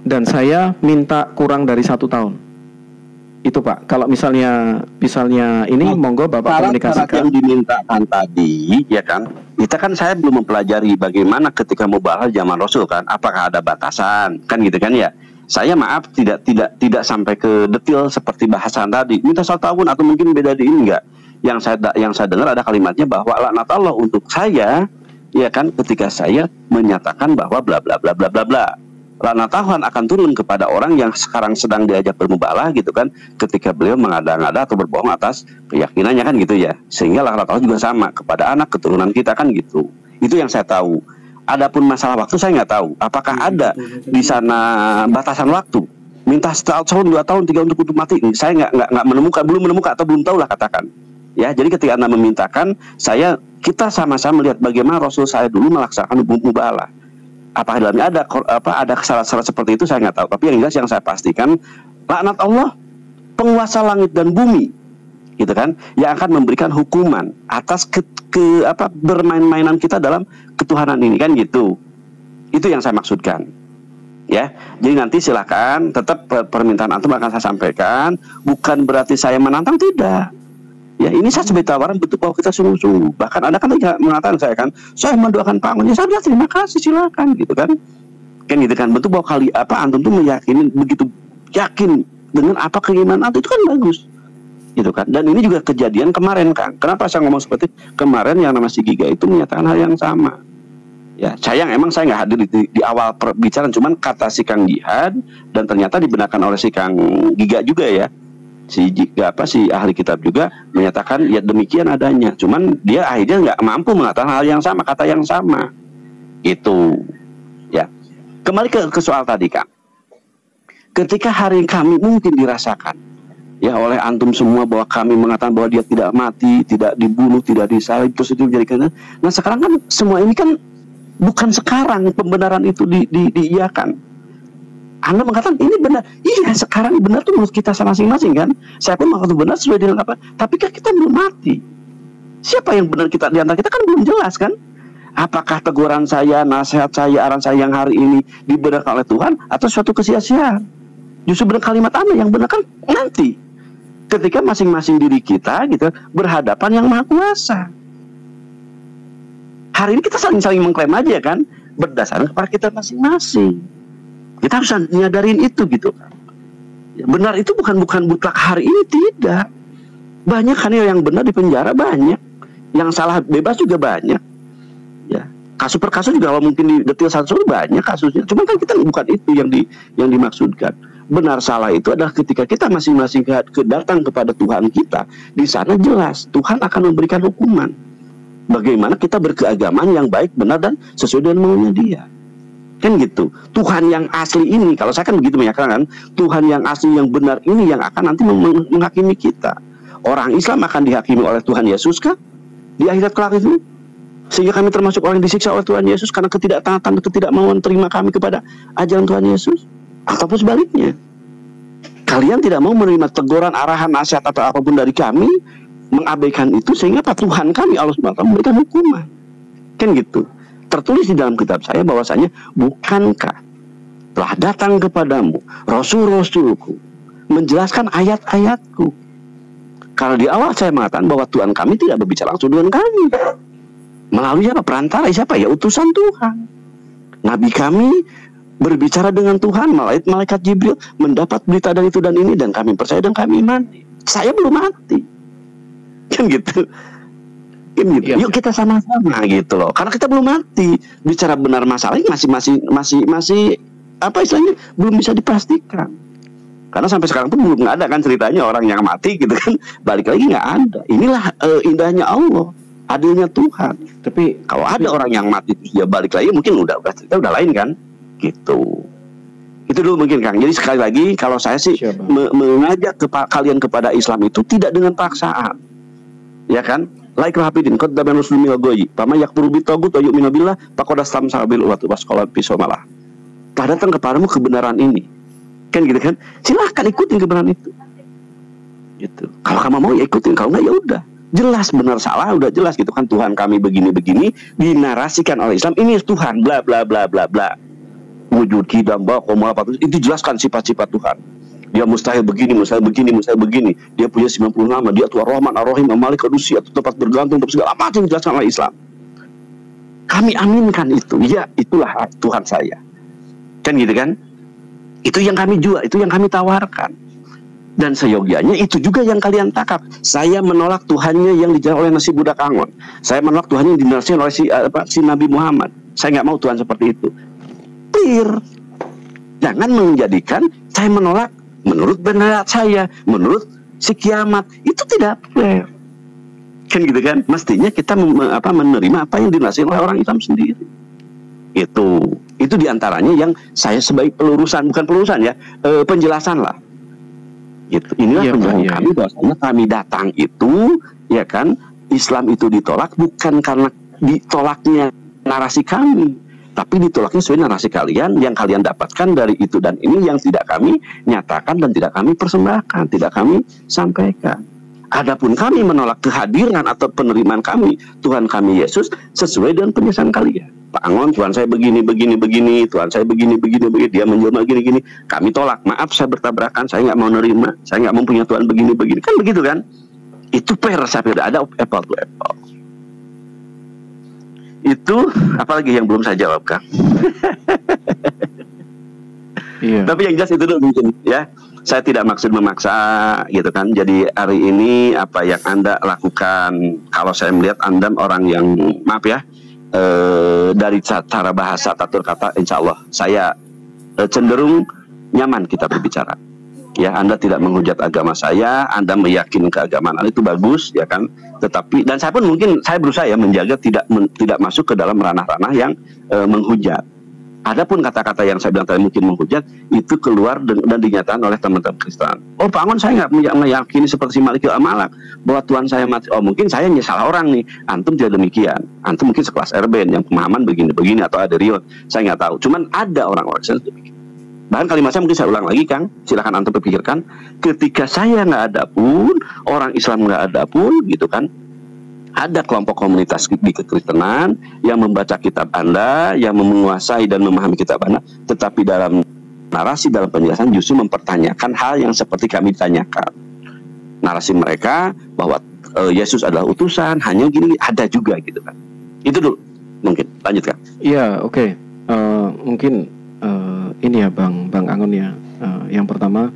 Dan saya minta kurang dari 1 tahun. Itu Pak. Kalau misalnya ini monggo Bapak komunikasikan. Yang dimintakan tadi, ya kan? Kita kan saya belum mempelajari bagaimana ketika mubahalah zaman Rasul kan, apakah ada batasan kan gitu kan ya. Saya maaf tidak sampai ke detail seperti bahasan tadi. Minta 1 tahun atau mungkin beda di ini enggak. Yang saya dengar ada kalimatnya bahwa laknat Allah untuk saya ya kan ketika saya menyatakan bahwa bla bla bla bla bla bla. Laknat Tuhan akan turun kepada orang yang sekarang sedang diajak bermubahalah gitu kan, ketika beliau mengada-ngada atau berbohong atas keyakinannya kan gitu ya. Sehingga laknat Allah juga sama kepada anak keturunan kita kan gitu. Itu yang saya tahu. Adapun masalah waktu saya nggak tahu. Apakah ada di sana batasan waktu? Minta 1 tahun, 2 tahun, 3 untuk mati? Saya nggak menemukan, belum menemukan atau belum tahu lah katakan. Ya, jadi ketika Anda memintakan, kita sama-sama melihat bagaimana Rasul saya dulu melaksanakan mubahalah. Apakah dalamnya ada kesalahan seperti itu saya nggak tahu. Tapi yang jelas yang saya pastikan laknat Allah penguasa langit dan bumi gitu kan yang akan memberikan hukuman atas bermain-mainan kita dalam ketuhanan ini kan gitu. Itu yang saya maksudkan. Ya, jadi nanti silakan tetap permintaan antum akan saya sampaikan. Bukan berarti saya menantang, tidak. Ya, ini saya sebagai tawaran bentuk bahwa kita sungguh-sungguh. Bahkan Anda kan mengatakan saya mendoakan Pak Angon. Ya saya bilang terima kasih, silakan gitu kan. Kan gitu kan, bentuk bahwa antum tuh meyakini, begitu yakin dengan apa keinginan antum itu kan bagus. Gitu kan. Dan ini juga kejadian kemarin kan. Kenapa saya ngomong seperti kemarin yang nama si Giga itu menyatakan hal yang sama. Ya, sayang emang saya nggak hadir di awal perbicaraan, cuman kata si Kang Jihad dan ternyata dibenarkan oleh si Kang Giga juga ya. si ahli kitab juga menyatakan ya demikian adanya. Cuman dia akhirnya nggak mampu mengatakan hal yang sama, kata yang sama. Itu ya. Kembali ke soal tadi, Kang. Ketika hari kami mungkin dirasakan ya oleh antum semua bahwa kami mengatakan bahwa dia tidak mati, tidak dibunuh, tidak disalib, terus itu menjadikan. Nah sekarang kan semua ini kan bukan sekarang pembenaran itu diiyakan. Anda mengatakan ini benar, iya sekarang benar tuh menurut kita masing-masing kan. Saya pun mengatakan benar sesuai dengan apa? Tapi kan kita belum mati. Siapa yang benar kita di antara kita kan belum jelas kan? Apakah teguran saya, nasihat saya, arahan saya yang hari ini dibenarkan oleh Tuhan atau suatu kesia-siaan? Justru benar kalimat Anda yang benar kan nanti ketika masing-masing diri kita gitu berhadapan yang Maha Kuasa. Hari ini kita saling mengklaim aja kan berdasarkan kepada kita masing-masing. Kita harus nyadarin itu gitu kan. Benar itu bukan mutlak hari ini, tidak. Banyak kan yang benar di penjara banyak, yang salah bebas juga banyak. Ya, kasus per kasus juga kalau mungkin di detail satu banyak kasusnya. Cuma kan kita bukan itu yang dimaksudkan. Benar salah itu adalah ketika kita masing-masing datang kepada Tuhan kita, di sana jelas Tuhan akan memberikan hukuman. Bagaimana kita berkeagamaan yang baik, benar dan sesuai dengan maunya Dia. Kan gitu. Tuhan yang asli ini, kalau saya kan begitu menyatakan, Tuhan yang asli yang benar ini yang akan nanti menghakimi kita. Orang Islam akan dihakimi oleh Tuhan Yesus kah di akhirat kelak itu? Sehingga kami termasuk orang yang disiksa oleh Tuhan Yesus karena ketidaktaatan dan ketidakmauan terima kami kepada ajaran Tuhan Yesus, ataupun sebaliknya. Kalian tidak mau menerima teguran, arahan, nasihat atau apapun dari kami, mengabaikan itu sehingga Tuhan kami Allah SWT memberikan hukuman. Kan gitu. Tertulis di dalam kitab saya bahwasanya bukankah telah datang kepadamu rasul-rasulku menjelaskan ayat-ayatku. Karena di awal saya mengatakan bahwa Tuhan kami tidak berbicara langsung dengan kami. Melalui apa? Perantara siapa? Ya utusan Tuhan. Nabi kami berbicara dengan Tuhan, malaikat Jibril mendapat berita dan itu dan ini, dan kami percaya dan kami imani. Saya belum mati. Kan gitu. Gitu. Yuk kita sama-sama gitu loh. Karena kita belum mati. Bicara benar masalahnya masih apa istilahnya belum bisa dipastikan. Karena sampai sekarang pun belum ada kan ceritanya orang yang mati gitu kan. Balik lagi nggak ada. Inilah indahnya Allah, adilnya Tuhan. Tapi kalau ada orang yang mati dia balik lagi mungkin udah cerita udah lain kan. Gitu. Itu dulu mungkin Kang. Jadi sekali lagi kalau saya sih mengajak kalian kepada Islam itu tidak dengan paksaan. Ya kan? Like rahapidin qad daban rusul mil goyi pama yakfuru bi tagut wa yu'minu billah faqad astamsaka bil urwatil wasqalat bisomalah. Telah datang kepadamu kebenaran ini. Kan gitu kan? Silahkan ikutin kebenaran itu. Gitu. Kalau kamu mau ya ikutin, kalau enggak ya udah. Jelas benar salah udah jelas gitu kan. Tuhan kami begini-begini dinarasikan oleh Islam, ini Tuhan bla bla bla bla bla. Wujud kidam ba qoma apa itu jelaskan sifat-sifat Tuhan. Dia mustahil begini, mustahil begini, mustahil begini. Dia punya 90 nama. Dia Tuhan Rahman, Ar-Rahim, Al-Malik, Al-Dusi, atau tempat bergantung, tempat segala macam dijelaskan oleh Islam. Kami aminkan itu. Ya, itulah Tuhan saya. Kan gitu kan? Itu yang kami jual, itu yang kami tawarkan. Dan seyogianya itu juga yang kalian tangkap. Saya menolak Tuhannya yang dijalankan oleh nasi budak Angon. Saya menolak Tuhannya yang dinarasikan oleh si Nabi Muhammad. Saya nggak mau Tuhan seperti itu. Clear. Jangan menjadikan saya menolak menurut pendapat saya, menurut si kiamat, itu tidak fair. Kan gitu kan? Mestinya kita menerima apa yang dinasihatkan oleh orang Islam sendiri. Itu diantaranya yang saya sebagai pelurusan, bukan pelurusan ya, penjelasan lah. Gitu. Inilah penjelasan kami bahwasanya kami datang itu, ya kan, Islam itu ditolak bukan karena ditolaknya narasi kami, tapi ditolaknya sesuai narasi kalian yang kalian dapatkan dari itu dan ini yang tidak kami nyatakan dan tidak kami persembahkan, tidak kami sampaikan. Adapun kami menolak kehadiran atau penerimaan kami, Tuhan kami Yesus sesuai dengan penjelasan kalian. Pak Angon, Tuhan saya begini, Tuhan saya begini, dia menjelma begini. Kami tolak, maaf saya bertabrakan, saya nggak mau nerima, saya nggak mau punya Tuhan begini. Kan begitu kan? Itu fair, saya tidak ada apple to apple. Itu apalagi yang belum saya jawab Kang. Iya. Tapi yang jelas itu dulu mungkin ya. Saya tidak maksud memaksa gitu kan. Jadi hari ini apa yang Anda lakukan, kalau saya melihat Anda orang yang maaf ya, dari cara bahasa tatur kata insya Allah saya cenderung nyaman kita berbicara Ya, Anda tidak menghujat agama saya, Anda meyakini keagamaan Anda, itu bagus, ya kan. Tetapi, dan saya pun mungkin saya berusaha ya menjaga tidak masuk ke dalam ranah-ranah yang menghujat. Adapun kata-kata yang saya bilang tadi mungkin menghujat, itu keluar dan dinyatakan oleh teman-teman Kristen. Oh, Pak Angon, saya nggak meyakini seperti si Maliki Amalak bahwa Tuhan saya mati. Oh, mungkin saya salah orang nih. Antum tidak demikian. Antum mungkin sekelas Erben yang pemahaman begini-begini, atau ada Rion. Saya nggak tahu. Cuman ada orang-orang Kristen demikian. Bahkan kalimat saya mungkin saya ulang lagi, Kang. Silakan antum pikirkan. Ketika saya nggak ada pun, orang Islam nggak ada pun, gitu kan. Ada kelompok komunitas di kekristenan yang membaca kitab Anda, yang menguasai dan memahami kitab Anda, tetapi dalam narasi, dalam penjelasan justru mempertanyakan hal yang seperti kami tanyakan. Narasi mereka bahwa Yesus adalah utusan, hanya gini, ada juga gitu kan. Itu dulu, mungkin lanjutkan. Iya, oke. Mungkin ini ya Bang Angon ya. Yang pertama,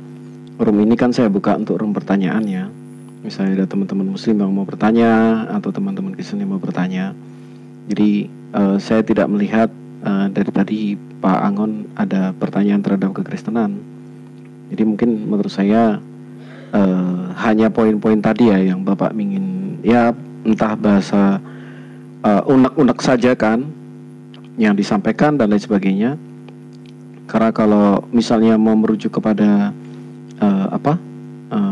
room ini kan saya buka untuk room pertanyaan ya. Misalnya ada teman-teman Muslim yang mau bertanya atau teman-teman Kristen yang mau bertanya. Jadi saya tidak melihat dari tadi Pak Angon ada pertanyaan terhadap kekristenan. Jadi mungkin menurut saya hanya poin-poin tadi ya yang Bapak ingin, ya entah bahasa unek-unek saja kan yang disampaikan dan lain sebagainya. Karena kalau misalnya mau merujuk kepada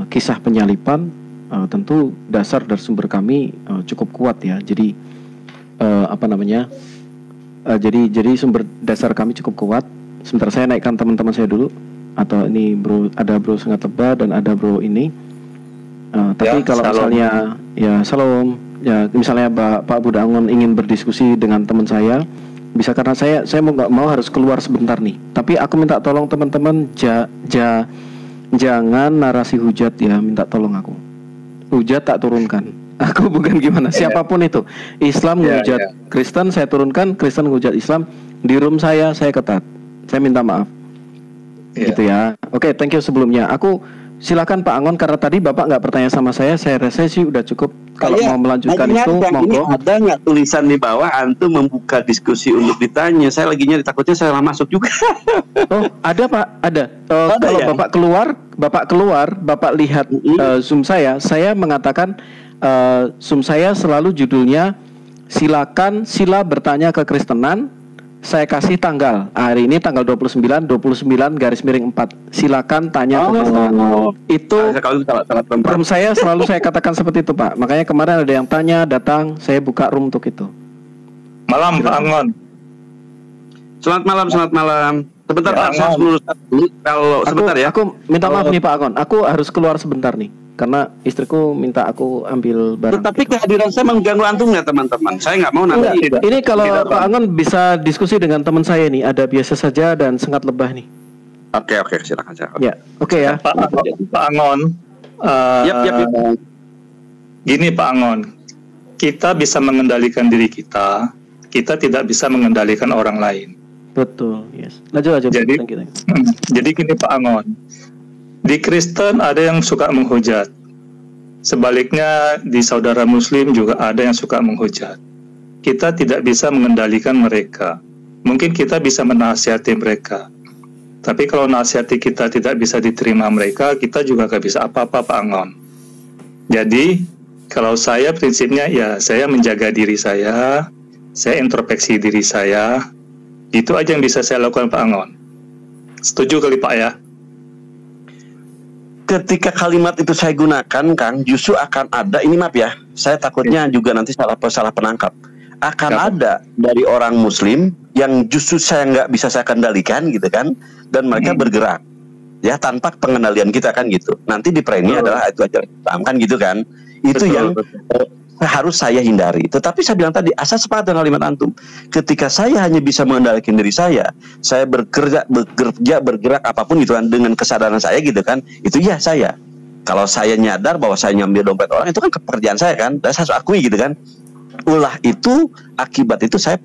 kisah penyalipan, tentu dasar dari sumber kami cukup kuat ya. Jadi jadi sumber dasar kami cukup kuat. Sebentar saya naikkan teman-teman saya dulu. Atau ini bro, ada bro Sungai Teba dan ada bro ini. Tapi ya, kalau salam. Misalnya ya salam ya, misalnya Pak Buda Angon ingin berdiskusi dengan teman saya, bisa, karena saya mau harus keluar sebentar nih. Tapi aku minta tolong teman-teman jangan narasi hujat ya, minta tolong aku. Hujat tak turunkan. Aku bukan gimana, siapapun itu. Islam hujat Kristen, saya turunkan. Kristen hujat Islam. Di room saya ketat. Saya minta maaf. Gitu ya. Oke, thank you sebelumnya. Aku silakan Pak Angon, karena tadi Bapak nggak bertanya sama saya rasa sih udah cukup. Kalau mau melanjutkan itu, monggo. Ini ada nggak tulisan di bawah antum membuka diskusi untuk ditanya? Saya lagi nyari, takutnya saya salah masuk juga. Oh, ada Pak, ada. Kalau ya? Bapak keluar, Bapak lihat Zoom saya mengatakan Zoom saya selalu judulnya sila bertanya kekristenan. Saya kasih tanggal. Hari ini tanggal 29 /4. Silakan tanya kekristenan. Itu room saya selalu saya katakan seperti itu, Pak. Makanya kemarin ada yang tanya, datang, saya buka room untuk itu. Malam Pak Angon. Selamat malam. Sebentar Pak, saya lurus dulu. Kalau sebentar ya. Aku minta maaf nih Pak Angon. Aku harus keluar sebentar nih. Karena istriku minta aku ambil barang. Tetapi kehadiran saya mengganggu antum nggak teman-teman? Saya nggak mau nanti. Ini kalau Pak Angon bisa diskusi dengan teman saya nih, ada biasa saja dan sangat lebah nih. Oke, silakan. Ya, oke ya. Pak Angon. Gini Pak Angon, kita bisa mengendalikan diri kita tidak bisa mengendalikan orang lain. Betul, yes. Lanjut. Jadi gini Pak Angon. Di Kristen ada yang suka menghujat. Sebaliknya di saudara Muslim juga ada yang suka menghujat. Kita tidak bisa mengendalikan mereka. Mungkin kita bisa menasihati mereka. Tapi kalau nasihati kita tidak bisa diterima mereka, kita juga gak bisa apa-apa Pak Angon. Jadi kalau saya prinsipnya ya saya menjaga diri saya introspeksi diri saya. Itu aja yang bisa saya lakukan Pak Angon. Setuju kali Pak ya? Ketika kalimat itu saya gunakan, Kang, justru akan ada, ini maaf ya, saya takutnya juga nanti salah penangkap. Akan ada dari orang Muslim yang justru saya nggak bisa saya kendalikan gitu kan, dan mereka bergerak ya tanpa pengendalian kita kan gitu. Nanti di premi adalah itu aja, paham kan gitu kan? Itu yang harus saya hindari. Tetapi saya bilang tadi, asal sepakat dengan kalimat antum. Ketika saya hanya bisa mengendalikan diri saya bergerak apapun itu kan, dengan kesadaran saya gitu kan, itu ya saya. Kalau saya nyadar bahwa saya nyambil dompet orang, itu kan pekerjaan saya kan, dan saya harus akui gitu kan. Ulah itu, akibat itu saya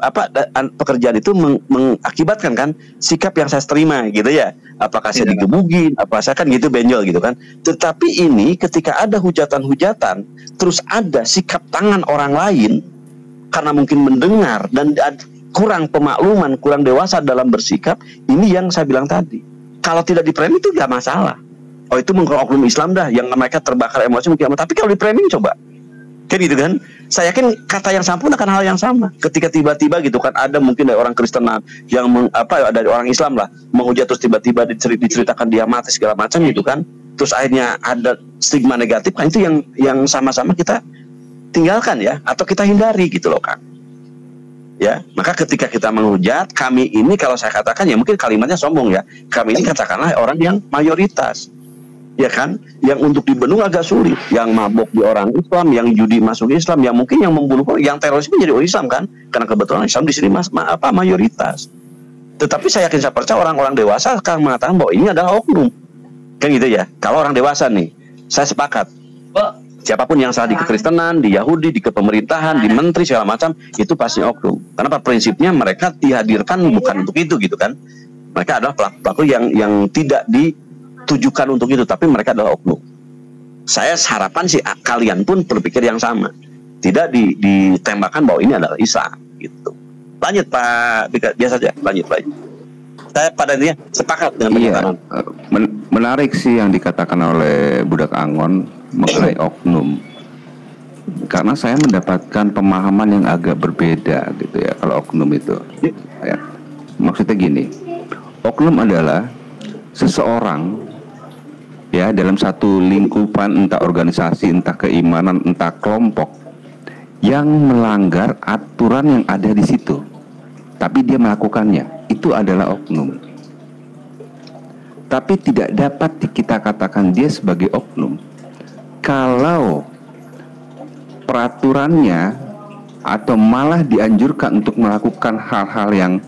pekerjaan itu mengakibatkan kan sikap yang saya terima gitu ya. Apakah saya digebugin, apa saya kan gitu benjol gitu kan. Tetapi ini ketika ada hujatan-hujatan, terus ada sikap tangan orang lain karena mungkin mendengar dan kurang pemakluman, kurang dewasa dalam bersikap, ini yang saya bilang tadi. Kalau tidak dipremi itu nggak masalah. Oh itu mungkin oknum Islam dah yang mereka terbakar emosi mungkin. Tapi kalau di framing coba, kan gitu kan? Saya yakin kata yang sama pun akan hal yang sama. Ketika tiba-tiba gitu kan ada mungkin dari orang Kristen yang dari orang Islam lah menghujat, terus tiba-tiba diceritakan dia mati segala macam gitu kan. Terus akhirnya ada stigma negatif, kan itu yang sama-sama kita tinggalkan ya, atau kita hindari gitu loh Kang. Ya, maka ketika kita menghujat, kami ini kalau saya katakan ya mungkin kalimatnya sombong ya. Kami ini katakanlah orang yang mayoritas. Ya kan, yang untuk dibendung agak sulit, yang mabok di orang Islam, yang judi masuk Islam, yang mungkin yang membunuh, yang teroris menjadi orang Islam kan, karena kebetulan Islam di sini mayoritas. Tetapi saya yakin, saya percaya orang-orang dewasa akan mengatakan bahwa ini adalah oknum, kan gitu ya. Kalau orang dewasa nih, saya sepakat, siapapun yang salah di kekristenan, di Yahudi, di kepemerintahan, di menteri segala macam, itu pasti oknum. Karena prinsipnya mereka dihadirkan bukan untuk itu gitu kan. Mereka adalah pelaku yang tidak ditujukan untuk itu, tapi mereka adalah oknum. Saya harapan sih kalian pun berpikir yang sama, tidak ditembakkan bahwa ini adalah Isa gitu. Lanjut Pak, biasa saja, lanjut. Saya pada intinya sepakat dengan pernyataan. Menarik sih yang dikatakan oleh Budak Angon mengenai oknum, karena saya mendapatkan pemahaman yang agak berbeda gitu ya. Kalau oknum itu ya, maksudnya gini, oknum adalah seseorang ya dalam satu lingkupan, entah organisasi, entah keimanan, entah kelompok, yang melanggar aturan yang ada di situ, tapi dia melakukannya, itu adalah oknum. Tapi tidak dapat kita katakan dia sebagai oknum kalau peraturannya atau malah dianjurkan untuk melakukan hal-hal yang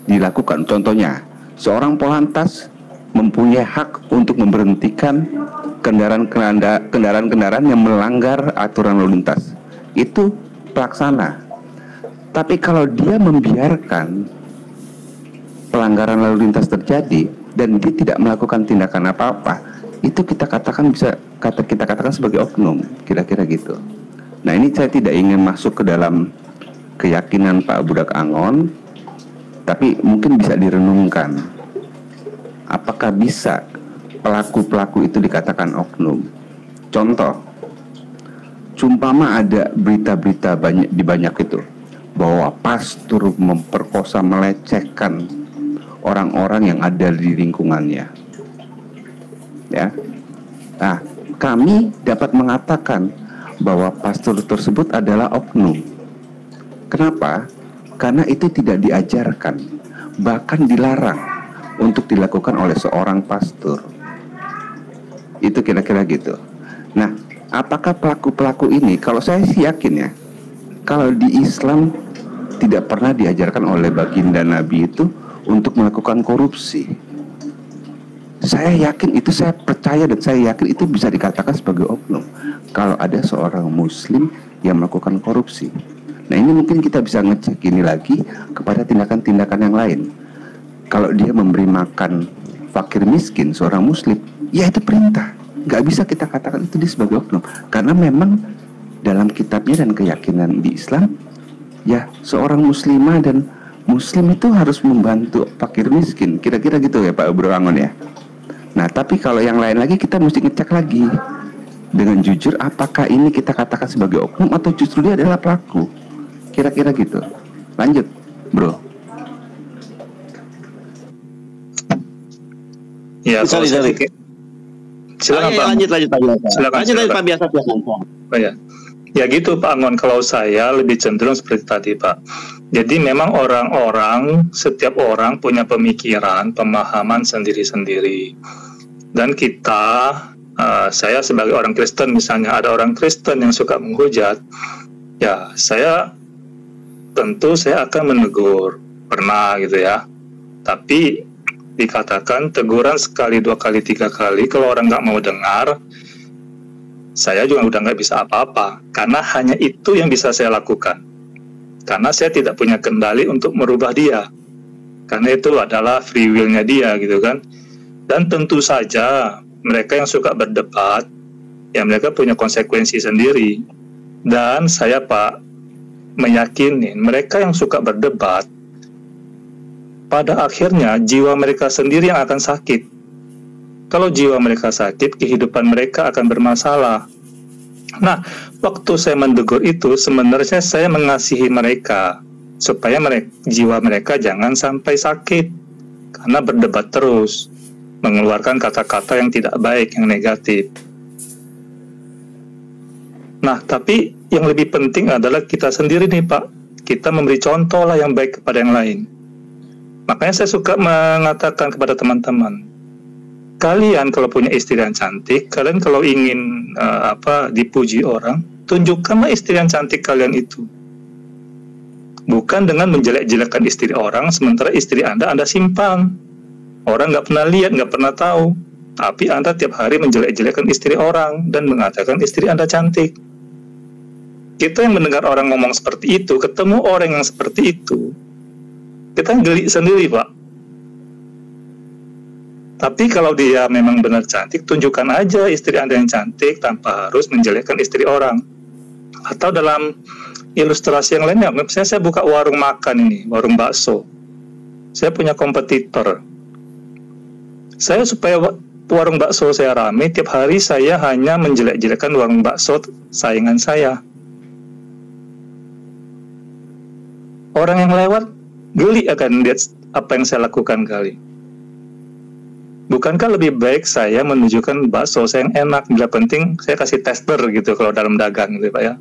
dilakukan. Contohnya, seorang polantas mempunyai hak untuk memberhentikan kendaraan-kendaraan yang melanggar aturan lalu lintas. Itu pelaksana. Tapi kalau dia membiarkan pelanggaran lalu lintas terjadi dan dia tidak melakukan tindakan apa-apa, itu kita katakan sebagai oknum, kira-kira gitu. Nah, ini saya tidak ingin masuk ke dalam keyakinan Pak Budak Angon, tapi mungkin bisa direnungkan. Apakah bisa pelaku-pelaku itu dikatakan oknum? Contoh, cumpama ada berita-berita banyak itu bahwa pastor memperkosa, melecehkan orang-orang yang ada di lingkungannya. Ya. Nah, kami dapat mengatakan bahwa pastor tersebut adalah oknum. Kenapa? Karena itu tidak diajarkan, bahkan dilarang untuk dilakukan oleh seorang pastor. Itu kira-kira gitu. Nah, apakah pelaku-pelaku ini, kalau saya sih yakin ya, kalau di Islam tidak pernah diajarkan oleh baginda Nabi itu untuk melakukan korupsi. Saya yakin itu, saya percaya dan saya yakin itu bisa dikatakan sebagai oknum kalau ada seorang muslim yang melakukan korupsi. Nah, ini mungkin kita bisa ngecek ini lagi kepada tindakan-tindakan yang lain. Kalau dia memberi makan fakir miskin seorang muslim, ya itu perintah. Gak bisa kita katakan itu dia sebagai oknum, karena memang dalam kitabnya dan keyakinan di Islam, ya seorang muslimah dan muslim itu harus membantu fakir miskin. Kira-kira gitu ya Pak Bro Angon ya. Nah, tapi kalau yang lain lagi kita mesti ngecek lagi dengan jujur, apakah ini kita katakan sebagai oknum atau justru dia adalah pelaku. Kira-kira gitu. Lanjut Bro. Ya, silakan Pak. Lanjut Pak, biasa. Oh ya. Ya gitu Pak Angon, kalau saya lebih cenderung seperti tadi Pak. Jadi memang setiap orang punya pemikiran, pemahaman sendiri-sendiri. Dan kita, saya sebagai orang Kristen misalnya, ada orang Kristen yang suka menghujat, ya saya akan menegur, pernah gitu ya. Tapi dikatakan teguran sekali, 2 kali, 3 kali, kalau orang nggak mau dengar, saya juga udah nggak bisa apa-apa, karena hanya itu yang bisa saya lakukan. Karena saya tidak punya kendali untuk merubah dia, karena itu adalah free will-nya dia gitu kan. Dan tentu saja mereka yang suka berdebat, ya mereka punya konsekuensi sendiri. Dan saya Pak meyakini mereka yang suka berdebat, pada akhirnya jiwa mereka sendiri yang akan sakit. Kalau jiwa mereka sakit, kehidupan mereka akan bermasalah. Nah, waktu saya mendegur itu, sebenarnya saya mengasihi mereka, supaya jiwa mereka jangan sampai sakit, karena berdebat terus, mengeluarkan kata-kata yang tidak baik, yang negatif. Nah, tapi yang lebih penting adalah kita sendiri nih Pak, kita memberi contoh lah yang baik kepada yang lain. Makanya saya suka mengatakan kepada teman-teman, kalian kalau punya istri yang cantik, kalian kalau ingin dipuji orang, tunjukkanlah istri yang cantik kalian itu. Bukan dengan menjelek-jelekan istri orang, sementara istri Anda simpan. Orang nggak pernah lihat, nggak pernah tahu. Tapi Anda tiap hari menjelek-jelekan istri orang dan mengatakan istri Anda cantik. Kita yang mendengar orang ngomong seperti itu, ketemu orang yang seperti itu, kita geli sendiri, Pak. Tapi kalau dia memang benar cantik, tunjukkan aja istri Anda yang cantik tanpa harus menjelekkan istri orang. Atau dalam ilustrasi yang lainnya, misalnya saya buka warung makan ini, warung bakso. Saya punya kompetitor. Saya supaya warung bakso saya rame, tiap hari saya hanya menjelek-jelekkan warung bakso saingan saya. Orang yang lewat geli akan lihat apa yang saya lakukan kali. Bukankah lebih baik saya menunjukkan bakso saya yang enak, bila penting saya kasih tester gitu kalau dalam dagang gitu Pak ya.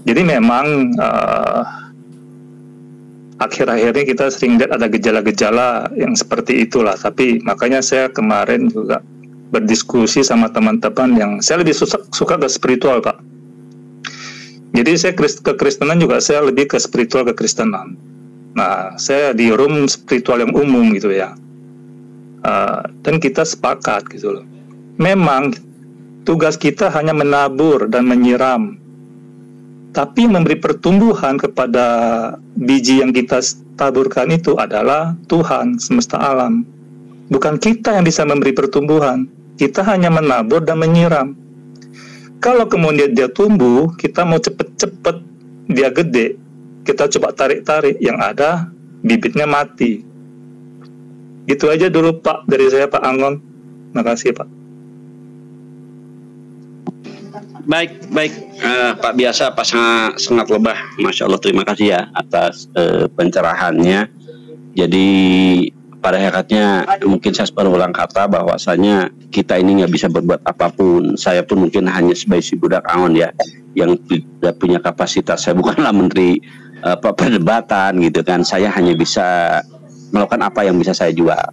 Jadi memang akhir-akhir ini kita sering lihat ada gejala-gejala yang seperti itulah. Tapi makanya saya kemarin juga berdiskusi sama teman-teman yang saya lebih suka ke spiritual Pak. Jadi saya kekristenan juga saya lebih ke spiritual kekristenan. Nah, saya di room spiritual yang umum gitu ya. Dan kita sepakat gitu loh. Memang tugas kita hanya menabur dan menyiram. Tapi memberi pertumbuhan kepada biji yang kita taburkan itu adalah Tuhan semesta alam. Bukan kita yang bisa memberi pertumbuhan. Kita hanya menabur dan menyiram. Kalau kemudian dia tumbuh, kita mau cepet-cepet dia gede, kita coba tarik-tarik, yang ada bibitnya mati. Gitu aja dulu Pak, dari saya Pak Angon. Makasih Pak. Baik, Pak Biasa, Pak sangat lebah. Masya Allah, terima kasih ya atas pencerahannya. Jadi pada hakikatnya mungkin saya berulang kata bahwasanya kita ini nggak bisa berbuat apapun. Saya pun mungkin hanya sebagai si budak Angon ya, yang tidak punya kapasitas. Saya bukanlah menteri perdebatan gitu kan. Saya hanya bisa melakukan apa yang bisa saya jual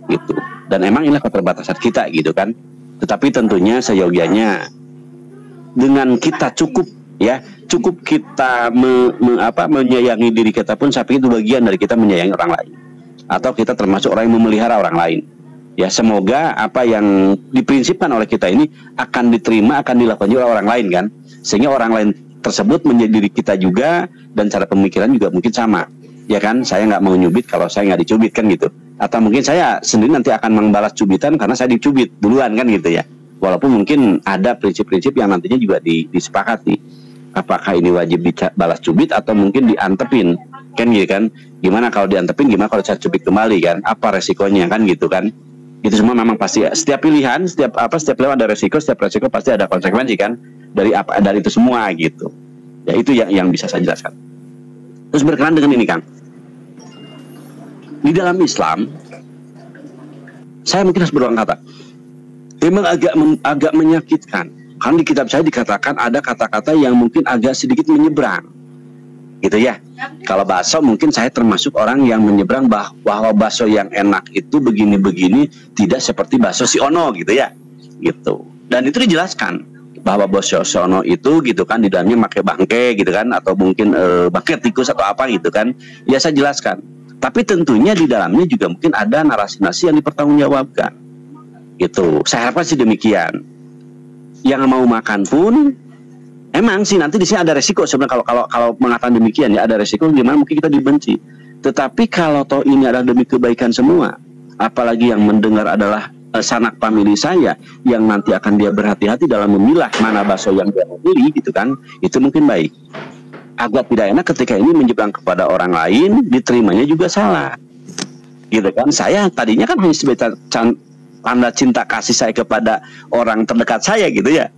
gitu. Dan emang inilah keterbatasan kita gitu kan. Tetapi tentunya seyogianya dengan kita cukup kita menyayangi diri kita pun, tapi itu bagian dari kita menyayangi orang lain. Atau kita termasuk orang yang memelihara orang lain. Ya, semoga apa yang diprinsipkan oleh kita ini akan diterima, akan dilakukan oleh orang lain kan. Sehingga orang lain tersebut menjadi diri kita juga, dan cara pemikiran juga mungkin sama. Ya kan, saya nggak mau nyubit kalau saya nggak dicubit kan gitu. Atau mungkin saya sendiri nanti akan membalas cubitan karena saya dicubit duluan kan gitu ya. Walaupun mungkin ada prinsip-prinsip yang nantinya juga disepakati. Apakah ini wajib dibalas cubit atau mungkin diantepin kan gitu kan. Gimana kalau diantepin, gimana kalau saya cubit kembali kan, apa resikonya kan gitu kan. Itu semua memang pasti setiap pilihan, setiap pilihan ada resiko, setiap resiko pasti ada konsekuensi kan dari itu semua gitu. Ya itu yang bisa saya jelaskan. Terus berkenaan dengan ini Kang, di dalam Islam saya mungkin harus berulang kata, memang agak menyakitkan. Kan di kitab saya dikatakan ada kata-kata yang mungkin agak sedikit menyeberang gitu ya. Kalau bakso mungkin saya termasuk orang yang menyeberang bahwa bakso yang enak itu begini-begini, tidak seperti bakso si Ono gitu ya gitu. Dan itu dijelaskan bahwa bakso si Ono itu gitu kan di dalamnya pakai bangke gitu kan, atau mungkin bangke tikus atau apa gitu kan. Ya saya jelaskan. Tapi tentunya di dalamnya juga mungkin ada narasi-narasi yang dipertanggungjawabkan gitu. Saya harapkan sih demikian. Yang mau makan pun emang sih nanti di sini ada resiko sebenarnya kalau mengatakan demikian ya, ada resiko gimana mungkin kita dibenci. Tetapi kalau toh ini adalah demi kebaikan semua, apalagi yang mendengar adalah sanak famili saya yang nanti akan dia berhati-hati dalam memilah mana bakso yang dia pilih gitu kan, itu mungkin baik. Agak tidak enak ketika ini menyeberang kepada orang lain, diterimanya juga salah. gitu kan. Saya tadinya kan hanya sebagai tanda cinta kasih saya kepada orang terdekat saya gitu ya.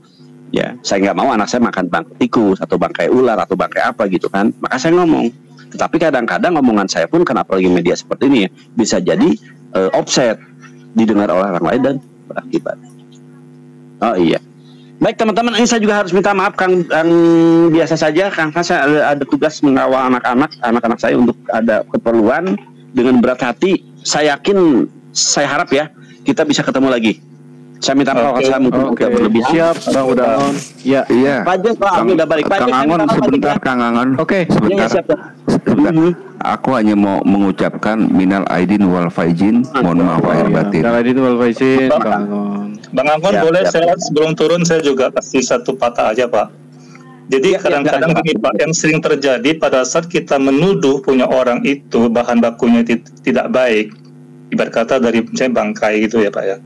Ya, saya nggak mau anak saya makan bangkai tikus atau bangkai ular atau bangkai apa gitu kan. Maka saya ngomong. Tetapi kadang-kadang omongan saya pun kenapa lagi media seperti ini ya, bisa jadi offset, didengar oleh orang lain dan berakibat. Oh iya. Baik teman-teman, ini saya juga harus minta maaf Kang, biasa saja karena saya ada tugas mengawal anak-anak saya untuk ada keperluan. Dengan berat hati, saya yakin, saya harap ya kita bisa ketemu lagi. Saya minta maaf kalau saya mungkin agak berlebihan. Siap, Bang Udaon. Ya, Iya. Pak udah balik. Kang Angon sebentar, Kang Angon. Oke. Sebentar. Sebentar. Aku hanya mau mengucapkan minal aidin wal faizin, mohon maaf lahir batin. Minal aidin wal faizin, Bang Angon. Bang Angon boleh saya sebelum turun saya juga kasih satu patah aja Pak. Jadi kadang-kadang gini Pak, yang sering terjadi pada saat kita menuduh punya orang itu bahan bakunya tidak baik, ibarat kata dari misalnya bangkai gitu ya Pak ya.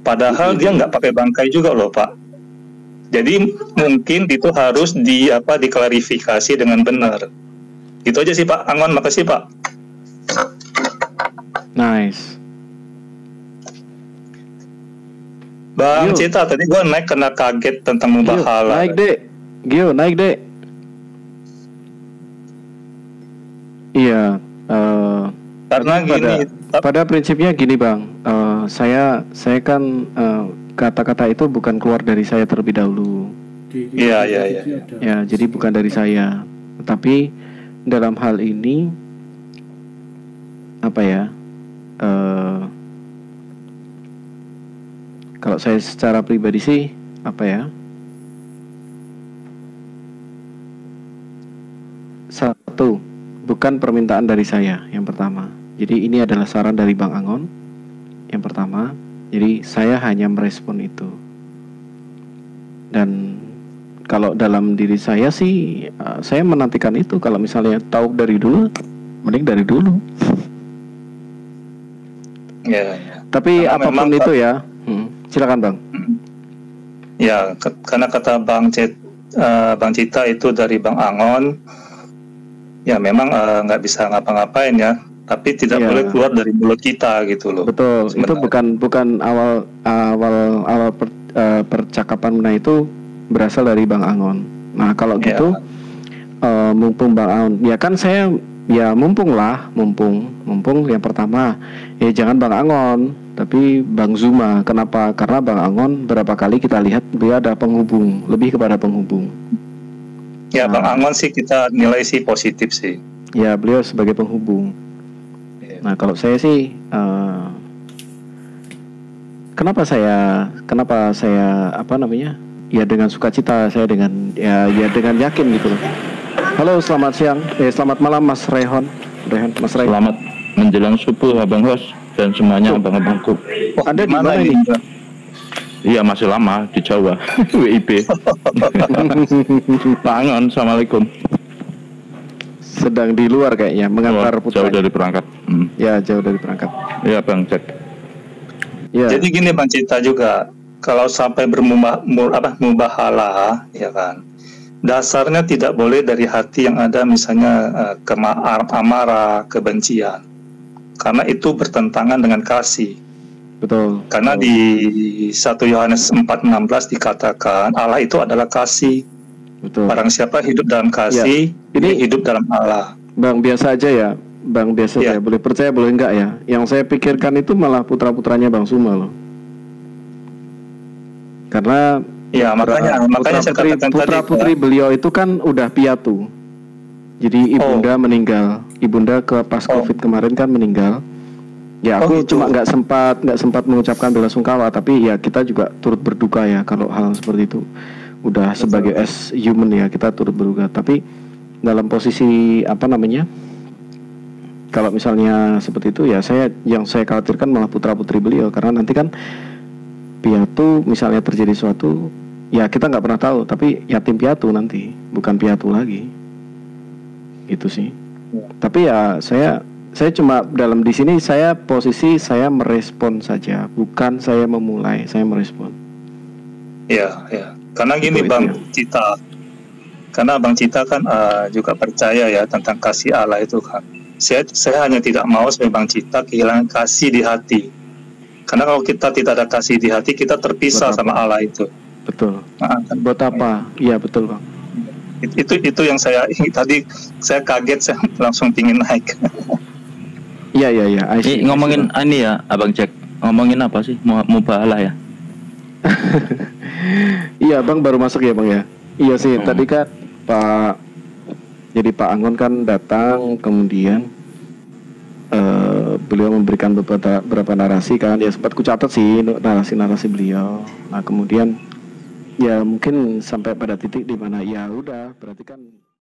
Padahal dia nggak pakai bangkai juga loh Pak. Jadi mungkin itu harus diklarifikasi dengan benar. Itu aja sih Pak Angon, makasih Pak. Nice. Bang Cita, tadi gue naik karena kaget tentang mubahalah. Naik dek, Gio, naik dek. Iya. Karena gini. Pada prinsipnya gini Bang, saya kan kata-kata itu bukan keluar dari saya terlebih dahulu. Iya. Ya, jadi bukan dari saya. Tapi dalam hal ini apa ya? Kalau saya secara pribadi sih apa ya? Satu, bukan permintaan dari saya yang pertama. Jadi ini adalah saran dari Bang Angon yang pertama. Jadi saya hanya merespon itu. Dan kalau dalam diri saya sih saya menantikan itu. Kalau misalnya tahu dari dulu, mending dari dulu. Ya. Tapi karena apapun itu ya, silakan Bang. Ya, karena kata Bang Cita itu dari Bang Angon, ya memang nggak bisa ngapa-ngapain ya, tapi tidak boleh keluar dari mulut kita gitu loh. Betul. Sebenarnya. Itu bukan awal percakapan itu berasal dari Bang Angon. Nah kalau gitu, mumpung Bang Angon, ya kan saya ya mumpung yang pertama ya jangan Bang Angon, tapi Bang Zuma. Kenapa? Karena Bang Angon berapa kali kita lihat dia ada penghubung, lebih kepada penghubung. Ya Bang Angon sih kita nilai sih positif sih. Ya beliau sebagai penghubung. Nah kalau saya sih kenapa saya ya dengan sukacita, saya dengan ya dengan yakin gitu loh. Halo, selamat siang, selamat malam Mas Rehan. Selamat menjelang subuh Abang Hos dan semuanya abang-abangku. Anda di mana ini? Iya masih lama di Jawa. WIB. Pak Angon, assalamualaikum. Sedang di luar kayaknya mengantar putra. Jauh dari perangkat. Ya jauh dari perangkat. Iya Bang Cek. Ya. Jadi gini Bang Cita juga, kalau sampai mubahalah, ya kan, dasarnya tidak boleh dari hati yang ada misalnya amarah, kebencian, karena itu bertentangan dengan kasih. Betul. Karena di 1 Yohanes 4:16 dikatakan Allah itu adalah kasih. Betul. Barang siapa hidup dalam kasih, ini hidup dalam Allah. Bang biasa aja ya, Bang biasa ya. Boleh percaya boleh enggak ya. Yang saya pikirkan itu malah putra-putranya Bang Suma loh. Karena ya makanya saya katakan putra-putri beliau itu kan udah piatu. Jadi ibunda meninggal, ibunda pas COVID kemarin kan meninggal. Ya aku cuma nggak sempat mengucapkan belasungkawa, tapi ya kita juga turut berduka ya kalau hal seperti itu. Udah sebagai as human ya kita turut berduka. Tapi dalam posisi kalau misalnya seperti itu ya yang saya khawatirkan malah putra-putri beliau, karena nanti kan piatu misalnya terjadi suatu, ya kita nggak pernah tahu, tapi yatim piatu nanti bukan piatu lagi, gitu sih. Tapi ya saya cuma dalam di sini posisi saya merespon saja, bukan saya memulai, saya merespon. Ya. Karena gini Bang Cita, karena Bang Cita kan juga percaya ya tentang kasih Allah itu kan. Saya hanya tidak mau sebagai Bang Cita kehilangan kasih di hati. Karena kalau kita tidak ada kasih di hati, kita terpisah sama Allah itu. Betul. Nah, kan. Buat apa? Iya betul Bang. Itu yang saya tadi saya kaget, saya langsung pingin naik. Iya. Ngomongin ini ya, Abang Jack. Ngomongin apa sih? Mau bahala ya? Iya Bang, baru masuk ya Bang ya. Iya sih, tadi kan Pak Angon kan datang, kemudian beliau memberikan beberapa narasi kan, ya sempat kucatat sih narasi beliau. Nah kemudian ya mungkin sampai pada titik di mana ya udah berarti kan